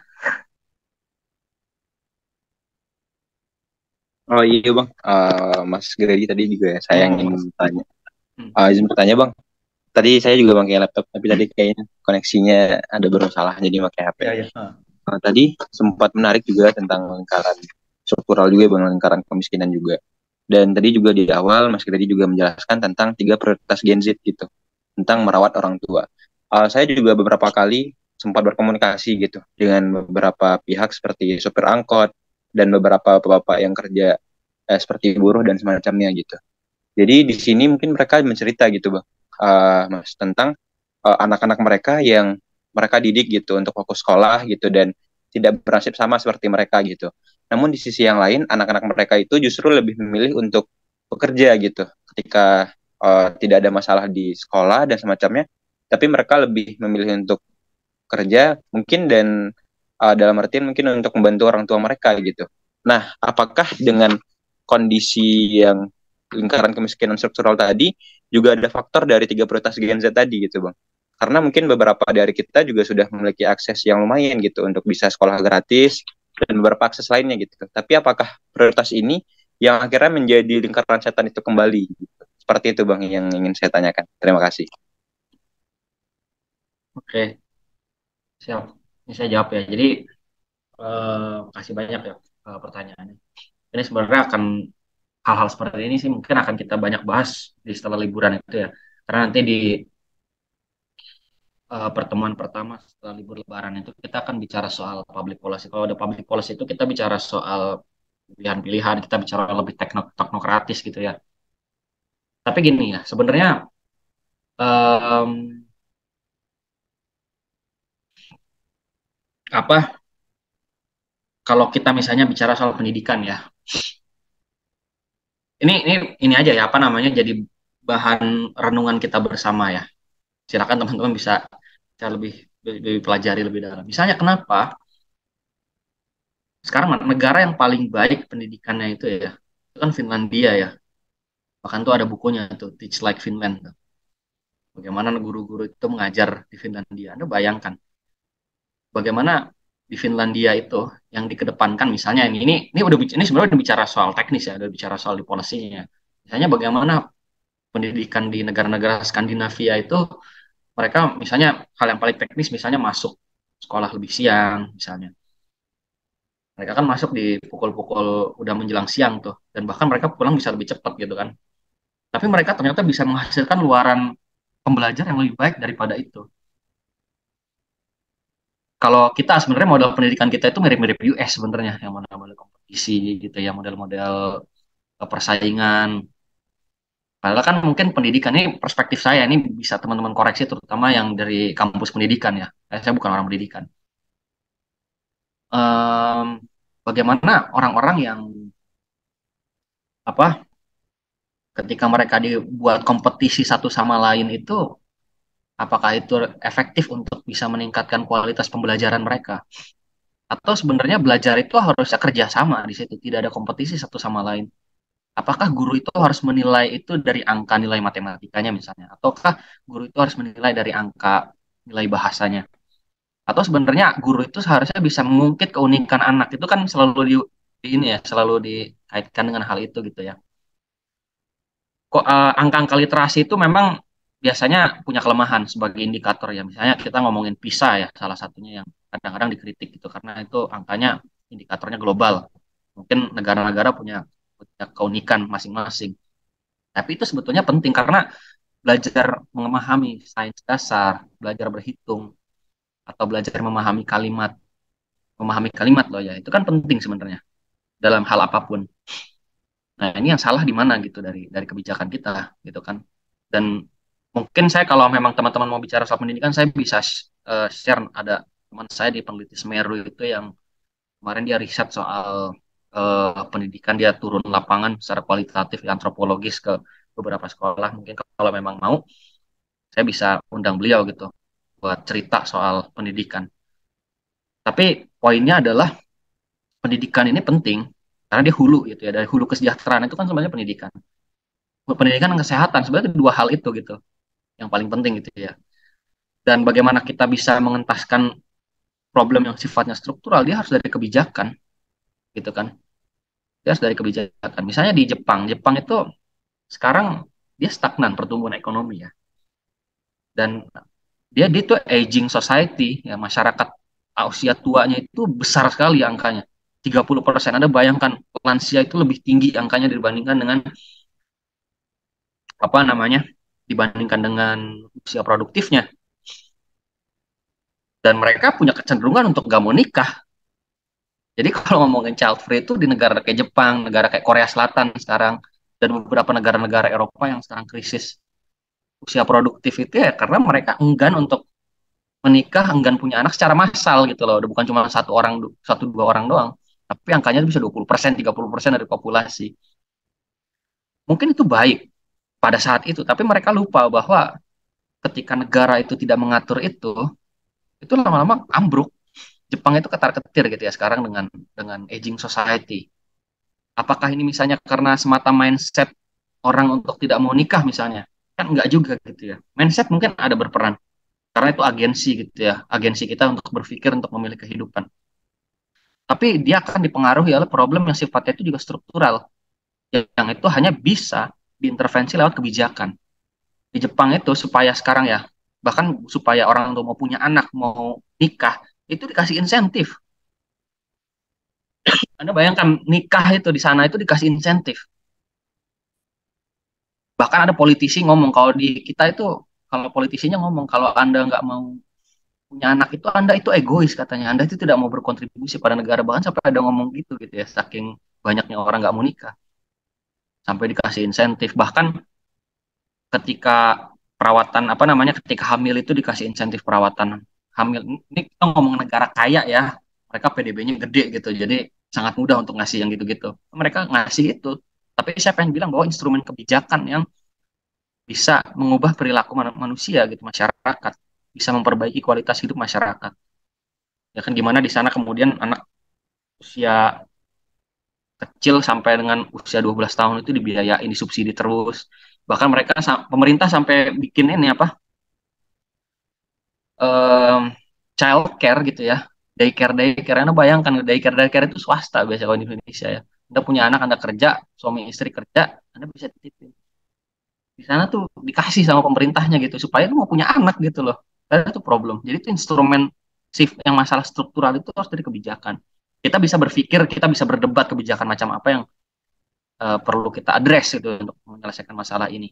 Oh iya bang, Mas Grady tadi juga saya yang ingin bertanya. Hmm. Izin bertanya bang, tadi saya juga pakai laptop, tapi tadi kayaknya koneksinya ada bermasalah jadi pakai HP. Ya, ya. Tadi sempat menarik juga tentang lingkaran struktural juga bang, lingkaran kemiskinan juga. Dan tadi juga di awal Mas Grady juga menjelaskan tentang 3 prioritas Gen Z gitu, tentang merawat orang tua. Saya juga beberapa kali sempat berkomunikasi gitu dengan beberapa pihak seperti sopir angkot dan beberapa bapak yang kerja seperti buruh dan semacamnya gitu. Jadi di sini mungkin mereka mencerita gitu bang, Mas tentang anak-anak mereka yang mereka didik gitu untuk fokus sekolah gitu dan tidak bernasib sama seperti mereka gitu. namun di sisi yang lain anak-anak mereka itu justru lebih memilih untuk bekerja gitu ketika tidak ada masalah di sekolah dan semacamnya, tapi mereka lebih memilih untuk kerja mungkin dan dalam artian mungkin untuk membantu orang tua mereka gitu. Nah, apakah dengan kondisi yang lingkaran kemiskinan struktural tadi juga ada faktor dari tiga prioritas Gen Z tadi gitu, Bang? Karena mungkin beberapa dari kita juga sudah memiliki akses yang lumayan gitu untuk bisa sekolah gratis dan beberapa akses lainnya gitu. Tapi apakah prioritas ini yang akhirnya menjadi lingkaran setan itu kembali? Gitu? Seperti itu, Bang, yang ingin saya tanyakan. Terima kasih. Oke, siap. Ini saya jawab ya. Jadi, kasih banyak ya pertanyaannya. Ini sebenarnya akan hal-hal seperti ini sih mungkin akan kita banyak bahas di setelah liburan itu ya. Karena nanti di pertemuan pertama setelah libur Lebaran itu kita akan bicara soal public policy. Kalau ada public policy itu kita bicara soal pilihan-pilihan, kita bicara lebih teknokratis gitu ya. Tapi gini ya, sebenarnya em, apa kalau kita misalnya bicara soal pendidikan ya, ini aja ya apa namanya jadi bahan renungan kita bersama ya. Silakan teman-teman bisa lebih pelajari lebih dalam. Misalnya kenapa sekarang negara yang paling baik pendidikannya itu ya, itu kan Finlandia ya. Bahkan tuh ada bukunya tuh Teach Like Finland. Bagaimana guru-guru itu mengajar di Finlandia. Anda bayangkan bagaimana di Finlandia itu yang dikedepankan misalnya ini sebenarnya udah bicara soal teknis ya, udah bicara soal di polisinya. Misalnya bagaimana pendidikan di negara-negara Skandinavia itu mereka misalnya hal yang paling teknis misalnya masuk sekolah lebih siang misalnya. Mereka kan masuk di pukul-pukul udah menjelang siang tuh dan bahkan mereka pulang bisa lebih cepat gitu kan. Tapi mereka ternyata bisa menghasilkan luaran pembelajar yang lebih baik daripada itu. Kalau kita sebenarnya model pendidikan kita itu mirip-mirip US sebenarnya, yang model-model kompetisi gitu ya, model-model persaingan. Padahal kan mungkin pendidikan ini perspektif saya ini bisa teman-teman koreksi terutama yang dari kampus pendidikan ya. Saya bukan orang pendidikan. Em, Bagaimana orang-orang yang apa ketika mereka dibuat kompetisi satu sama lain itu apakah itu efektif untuk bisa meningkatkan kualitas pembelajaran mereka? Atau sebenarnya belajar itu harusnya kerjasama di situ, tidak ada kompetisi satu sama lain. Apakah guru itu harus menilai itu dari angka nilai matematikanya misalnya, ataukah guru itu harus menilai dari angka nilai bahasanya? Atau sebenarnya guru itu seharusnya bisa mengungkit keunikan anak itu kan selalu di ini ya, selalu dikaitkan dengan hal itu gitu ya. Kok angka-angka literasi itu memang biasanya punya kelemahan sebagai indikator ya. Misalnya kita ngomongin PISA ya, salah satunya yang kadang-kadang dikritik gitu karena itu angkanya indikatornya global. Mungkin negara-negara punya keunikan masing-masing. Tapi itu sebetulnya penting karena belajar memahami sains dasar, belajar berhitung, atau belajar memahami kalimat loh ya, itu kan penting sebenarnya dalam hal apapun. Nah, ini yang salah di mana gitu dari kebijakan kita gitu kan. Dan mungkin saya kalau memang teman-teman mau bicara soal pendidikan, saya bisa share ada teman saya di peneliti Semeru itu yang kemarin dia riset soal pendidikan, dia turun lapangan secara kualitatif antropologis ke beberapa sekolah. Mungkin kalau memang mau, saya bisa undang beliau gitu buat cerita soal pendidikan. Tapi poinnya adalah pendidikan ini penting karena dia hulu gitu ya. Dari hulu kesejahteraan itu kan sebenarnya pendidikan. Pendidikan dan kesehatan sebenarnya dua hal itu gitu yang paling penting gitu ya. Dan bagaimana kita bisa mengentaskan problem yang sifatnya struktural, dia harus dari kebijakan gitu kan. Dia harus dari kebijakan. Misalnya di Jepang, Jepang itu sekarang dia stagnan pertumbuhan ekonomi ya. Dan dia tuh aging society ya, masyarakat usia tuanya itu besar sekali angkanya. 30%. Anda bayangkan lansia itu lebih tinggi angkanya dibandingkan dengan apa namanya? Dibandingkan dengan usia produktifnya. Dan mereka punya kecenderungan untuk gak mau nikah. Jadi kalau ngomongin child free itu di negara kayak Jepang, negara kayak Korea Selatan sekarang, dan beberapa negara-negara Eropa yang sekarang krisis usia produktif itu ya karena mereka enggan untuk menikah, enggan punya anak secara massal gitu loh. Udah bukan cuma satu dua orang doang. tapi angkanya bisa 20%, 30% dari populasi. Mungkin itu baik pada saat itu, tapi mereka lupa bahwa ketika negara itu tidak mengatur itu lama-lama ambruk. Jepang itu ketar-ketir gitu ya sekarang dengan aging society. Apakah ini misalnya karena semata mindset orang untuk tidak mau nikah misalnya? Kan enggak juga gitu ya. Mindset mungkin ada berperan. Karena itu agensi gitu ya. Agensi kita untuk berpikir untuk memilih kehidupan. Tapi dia akan dipengaruhi oleh problem yang sifatnya itu juga struktural. Yang itu hanya bisa diintervensi lewat kebijakan. Di Jepang itu supaya sekarang ya, bahkan supaya orang untuk mau punya anak, mau nikah, itu dikasih insentif. Anda bayangkan nikah itu di sana itu dikasih insentif. Bahkan ada politisi ngomong kalau di kita itu kalau politisinya ngomong kalau Anda nggak mau punya anak itu Anda itu egois katanya. Anda itu tidak mau berkontribusi pada negara bahkan sampai ada ngomong gitu ya saking banyaknya orang nggak mau nikah sampai dikasih insentif bahkan ketika perawatan apa namanya ketika hamil itu dikasih insentif perawatan hamil ini kita ngomong negara kaya ya mereka PDB-nya gede gitu jadi sangat mudah untuk ngasih yang gitu-gitu mereka ngasih itu tapi siapa yang bilang bahwa instrumen kebijakan yang bisa mengubah perilaku manusia gitu masyarakat bisa memperbaiki kualitas hidup masyarakat ya kan gimana di sana kemudian anak usia kecil sampai dengan usia 12 tahun itu dibiayain disubsidi terus bahkan mereka pemerintah sampai bikin ini apa um, child care gitu ya daycare Anda bayangkan daycare itu swasta biasa kalau di Indonesia ya Anda punya anak Anda kerja suami istri kerja Anda bisa titipin di sana tuh dikasih sama pemerintahnya gitu supaya lu mau punya anak gitu loh karena itu problem jadi itu instrumen yang masalah struktural itu harus dari kebijakan kita bisa berpikir kita bisa berdebat kebijakan macam apa yang perlu kita address gitu untuk menyelesaikan masalah ini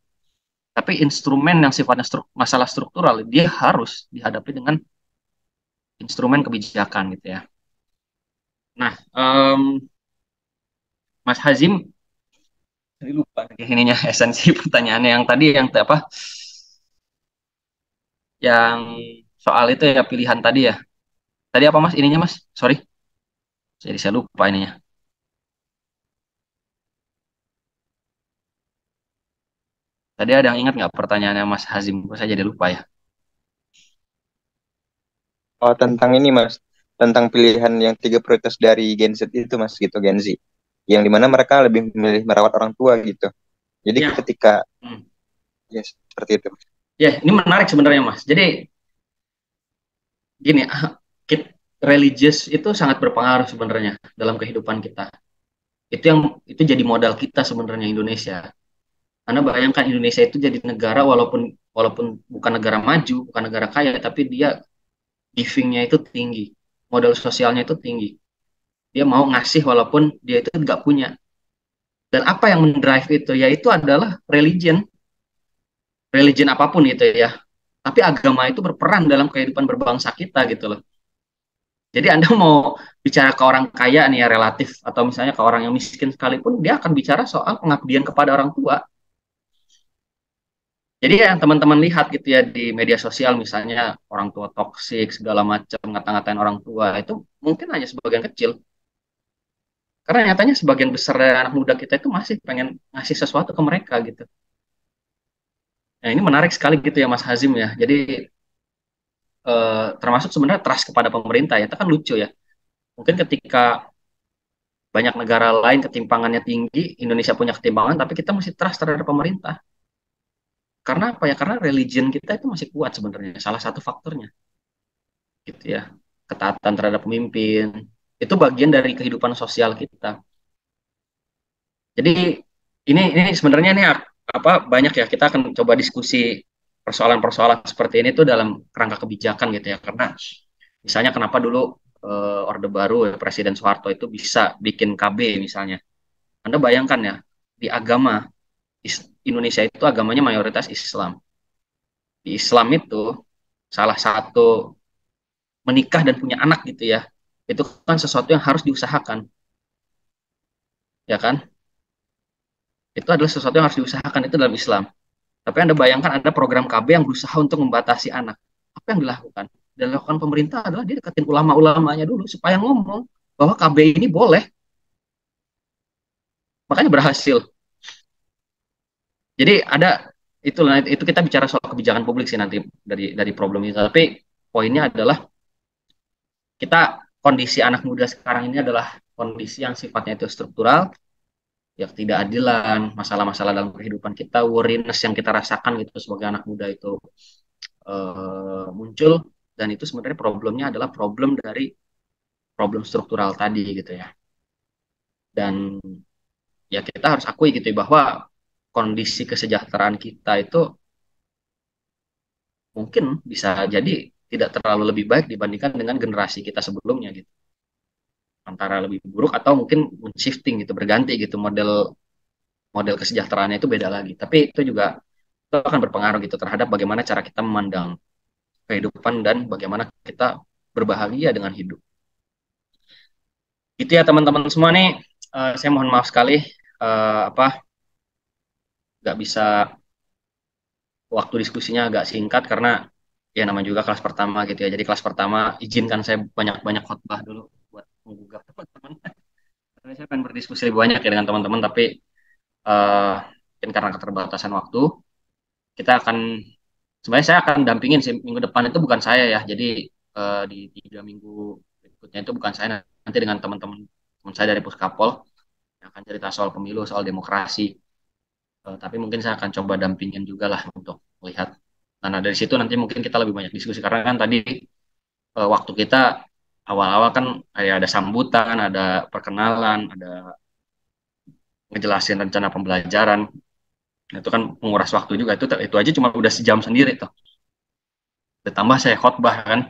tapi instrumen yang sifatnya masalah struktural dia harus dihadapi dengan instrumen kebijakan gitu ya nah Mas Hazim tadi lupa ininya esensi pertanyaannya yang tadi yang apa yang soal itu ya pilihan tadi ya. Tadi apa Mas ininya Mas? Sorry. Jadi saya lupa ininya. Tadi ada yang ingat nggak pertanyaannya Mas Hazim? Saya jadi lupa ya. Oh, tentang ini Mas, tentang pilihan yang tiga prioritas dari Gen Z itu Mas gitu Gen Z, yang dimana mereka lebih memilih merawat orang tua gitu. Jadi Ya. ketika ya seperti itu. Ya, ini menarik sebenarnya Mas. Jadi gini, religius itu sangat berpengaruh sebenarnya dalam kehidupan kita. Itu jadi modal kita sebenarnya Indonesia. Anda bayangkan Indonesia itu jadi negara walaupun walaupun bukan negara maju, bukan negara kaya, tapi dia giving-nya itu tinggi, modal sosialnya itu tinggi. Dia mau ngasih walaupun dia itu nggak punya. Dan apa yang mendrive itu? Yaitu adalah religion apapun itu ya. Tapi agama itu berperan dalam kehidupan berbangsa kita gitu loh. Jadi Anda mau bicara ke orang kaya nih ya relatif, atau misalnya ke orang yang miskin sekalipun, dia akan bicara soal pengabdian kepada orang tua. Jadi yang teman-teman lihat gitu ya di media sosial misalnya orang tua toksik segala macam ngata-ngatain orang tua itu mungkin hanya sebagian kecil. Karena nyatanya sebagian besar dari anak muda kita itu masih pengen ngasih sesuatu ke mereka gitu. Nah ini menarik sekali gitu ya Mas Hazim ya. Jadi termasuk sebenarnya trust kepada pemerintah ya. Itu kan lucu ya. Mungkin ketika banyak negara lain ketimpangannya tinggi, Indonesia punya ketimpangan, tapi kita masih trust terhadap pemerintah. Karena apa ya? Karena religion kita itu masih kuat sebenarnya. Salah satu faktornya. Gitu ya. Ketaatan terhadap pemimpin. Itu bagian dari kehidupan sosial kita. Jadi ini sebenarnya ini apa banyak ya kita akan coba diskusi persoalan-persoalan seperti ini tuh dalam kerangka kebijakan gitu ya karena misalnya kenapa dulu Orde Baru Presiden Soeharto itu bisa bikin KB misalnya Anda bayangkan ya di agama Indonesia itu agamanya mayoritas Islam di Islam itu salah satu menikah dan punya anak gitu ya itu kan sesuatu yang harus diusahakan ya kan itu adalah sesuatu yang harus diusahakan itu dalam Islam. Tapi Anda bayangkan ada program KB yang berusaha untuk membatasi anak. Apa yang dilakukan? Dan dilakukan pemerintah adalah dia deketin ulama-ulamanya dulu supaya ngomong. bahwa KB ini boleh, makanya berhasil. Jadi ada itu kita bicara soal kebijakan publik sih nanti dari problem itu. Tapi poinnya adalah kita kondisi anak muda sekarang ini adalah kondisi yang sifatnya itu struktural, ya ketidakadilan, masalah-masalah dalam kehidupan kita, worriness yang kita rasakan gitu sebagai anak muda itu muncul, dan itu sebenarnya problemnya adalah problem dari problem struktural tadi gitu ya. Dan ya kita harus akui gitu ya, bahwa kondisi kesejahteraan kita itu mungkin bisa jadi tidak terlalu lebih baik dibandingkan dengan generasi kita sebelumnya gitu. Antara lebih buruk atau mungkin shifting gitu, berganti gitu, model model kesejahteraannya itu beda lagi. Tapi itu juga itu akan berpengaruh gitu terhadap bagaimana cara kita memandang kehidupan dan bagaimana kita berbahagia dengan hidup. Itu ya teman-teman semua nih, saya mohon maaf sekali apa nggak bisa, waktu diskusinya agak singkat karena ya namanya juga kelas pertama gitu ya. Jadi kelas pertama izinkan saya banyak-banyak khotbah dulu buat menggugah teman-teman. Karena saya pengen berdiskusi lebih banyak ya dengan teman-teman, tapi mungkin karena keterbatasan waktu, kita akan sebenarnya saya akan dampingin sih minggu depan, itu bukan saya ya. Jadi di 3 minggu berikutnya itu bukan saya, nanti dengan teman-teman teman saya dari Puskapol yang akan cerita soal pemilu, soal demokrasi. Tapi mungkin saya akan coba dampingin juga lah untuk melihat. Nah, dari situ nanti mungkin kita lebih banyak diskusi karena kan tadi waktu kita awal-awal kan ada sambutan, ada perkenalan, ada ngejelasin rencana pembelajaran. Itu kan menguras waktu juga. Itu aja cuma udah sejam sendiri tuh. Ditambah saya khotbah kan,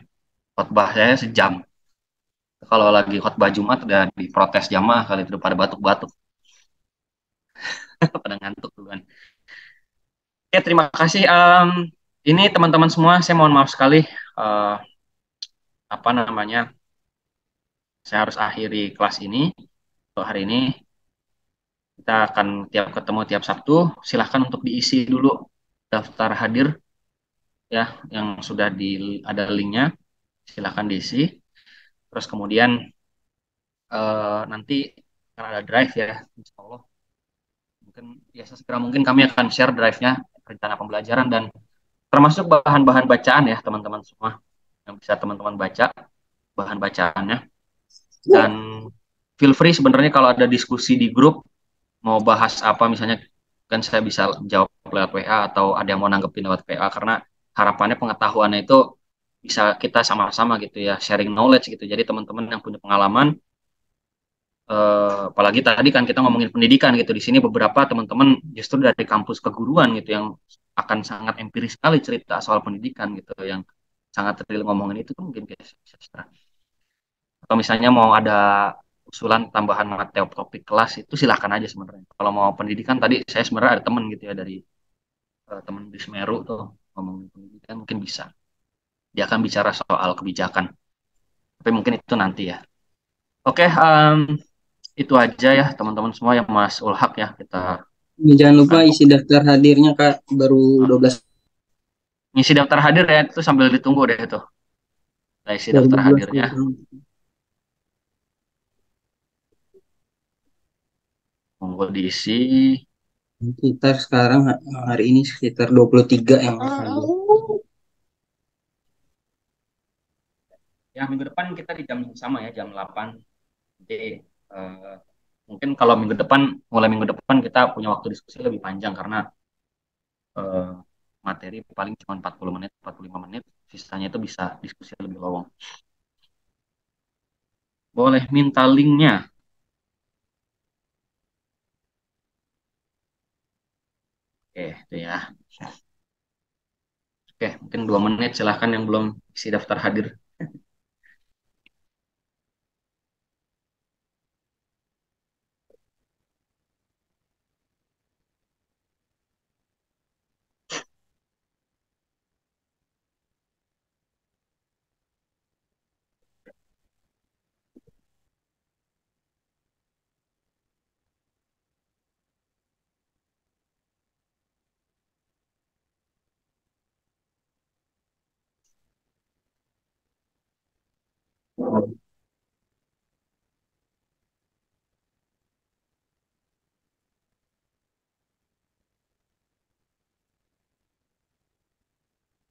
khotbah saya sejam. Kalau lagi khotbah Jumat udah diprotes jamaah kali itu pada batuk-batuk, pada ngantuk tuh kan. Oke, terima kasih. Ini teman-teman semua, saya mohon maaf sekali. eh, apa namanya? Saya harus akhiri kelas ini untuk hari ini. Kita akan tiap ketemu tiap Sabtu. Silahkan untuk diisi dulu daftar hadir ya, yang sudah ada linknya. Silahkan diisi. Terus kemudian nanti akan ada drive ya, Insya Allah. Mungkin ya segera mungkin kami akan share drive-nya, rencana pembelajaran dan termasuk bahan-bahan bacaan ya teman-teman semua, yang bisa teman-teman baca bahan bacaannya. Dan feel free sebenarnya kalau ada diskusi di grup mau bahas apa misalnya, kan saya bisa jawab lewat WA atau ada yang mau nanggepin lewat WA, karena harapannya pengetahuannya itu bisa kita sama-sama gitu ya, sharing knowledge gitu. Jadi teman-teman yang punya pengalaman, apalagi tadi kan kita ngomongin pendidikan gitu, di sini beberapa teman-teman justru dari kampus keguruan gitu yang akan sangat empiris sekali cerita soal pendidikan gitu, yang sangat real ngomongin itu tuh mungkin bisa. Atau misalnya mau ada usulan tambahan materi topik kelas, itu silahkan aja sebenarnya. Kalau mau pendidikan tadi saya sebenarnya ada teman gitu ya dari teman di Semeru tuh ngomongin pendidikan, mungkin bisa. Dia akan bicara soal kebijakan. Tapi mungkin itu nanti ya. Oke, itu aja ya teman-teman semua, yang Mas Ulhak ya kita Jangan lupa akan isi daftar hadirnya Kak, baru 12 ngisi daftar hadir ya, itu sambil ditunggu deh itu. Kita isi baru daftar 12 hadirnya. Monggo diisi. Sekitar sekarang hari ini sekitar 23 yang hadir. Ya minggu depan kita di jam sama ya, jam 8. Jadi eh, mungkin kalau mulai minggu depan kita punya waktu diskusi lebih panjang karena eh, materi paling cuma 40 menit, 45 menit. Sisanya itu bisa diskusi lebih lowong. Boleh minta linknya. Oke, itu ya. Oke, mungkin 2 menit silahkan yang belum isi daftar hadir.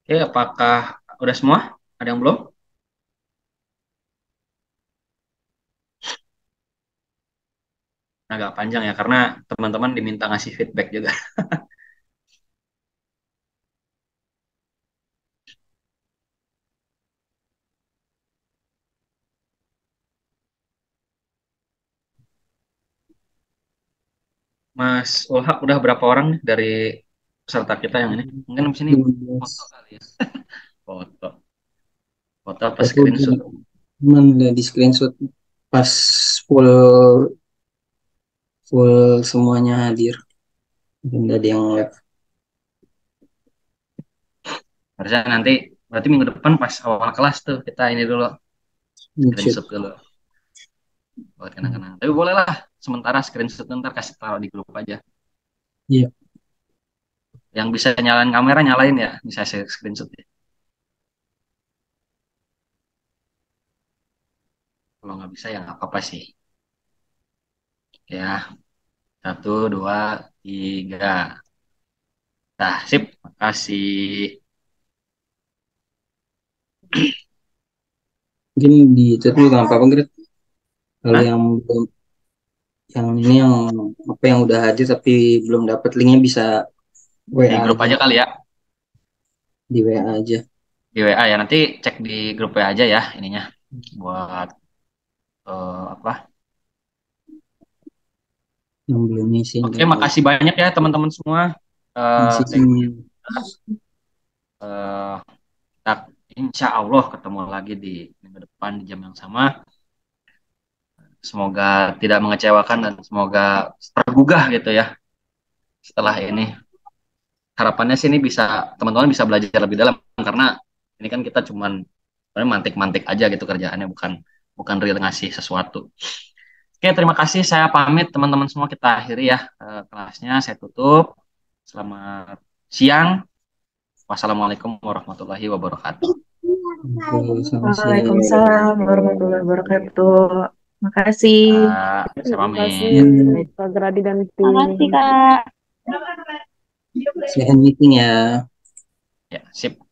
Oke, apakah udah semua? Ada yang belum? Agak panjang ya, karena teman-teman diminta ngasih feedback juga. Mas Ulhak udah berapa orang nih dari peserta kita yang ini? Mungkin di sini foto 15. kali ya. Foto. Foto apa Aku screenshot? cuman udah di screenshot pas full full semuanya hadir. Nggak ada yang live. Harusnya nanti, berarti minggu depan pas awal kelas tuh kita ini dulu, Shoot. screenshot dulu. Buat kenang-kenang. Tapi boleh lah, sementara screenshot ntar kasih taruh di grup aja. Iya. Yang bisa nyalain kamera nyalain ya, bisa saya screenshot ya. Kalau nggak bisa ya nggak apa-apa sih. Ya, satu, dua, tiga. Nah, sip. Makasih. Mungkin di chat juga nggak apa-apa, Gret. Kalau Hah? yang belum, yang ini yang apa yang udah hadir tapi belum dapat linknya bisa Di WA grup aja, aja kali ya. di WA aja. Di WA ya. Nanti cek di grup WA aja ya ininya. Buat apa? Yang belum ngisi Oke, ntar makasih banyak ya teman-teman semua. ngisi Thank you. semua. Eh, kita insya Allah ketemu lagi di minggu depan di jam yang sama. Semoga tidak mengecewakan dan semoga tergugah gitu ya setelah ini. Harapannya sih ini bisa teman-teman bisa belajar lebih dalam karena ini kan kita cuman sebenarnya mantik-mantik aja gitu kerjaannya bukan bukan real ngasih sesuatu. Oke, terima kasih. Saya pamit teman-teman semua kita akhiri ya kelasnya. Saya tutup. Selamat siang. Wassalamualaikum warahmatullahi wabarakatuh. Oke, selamat siang. Waalaikumsalam warahmatullahi wabarakatuh. Makasih. Saya Terima kasih pamit. Kak Gradi dan Makasih, tim. Kak. Saya end meeting ya. Ya, sip.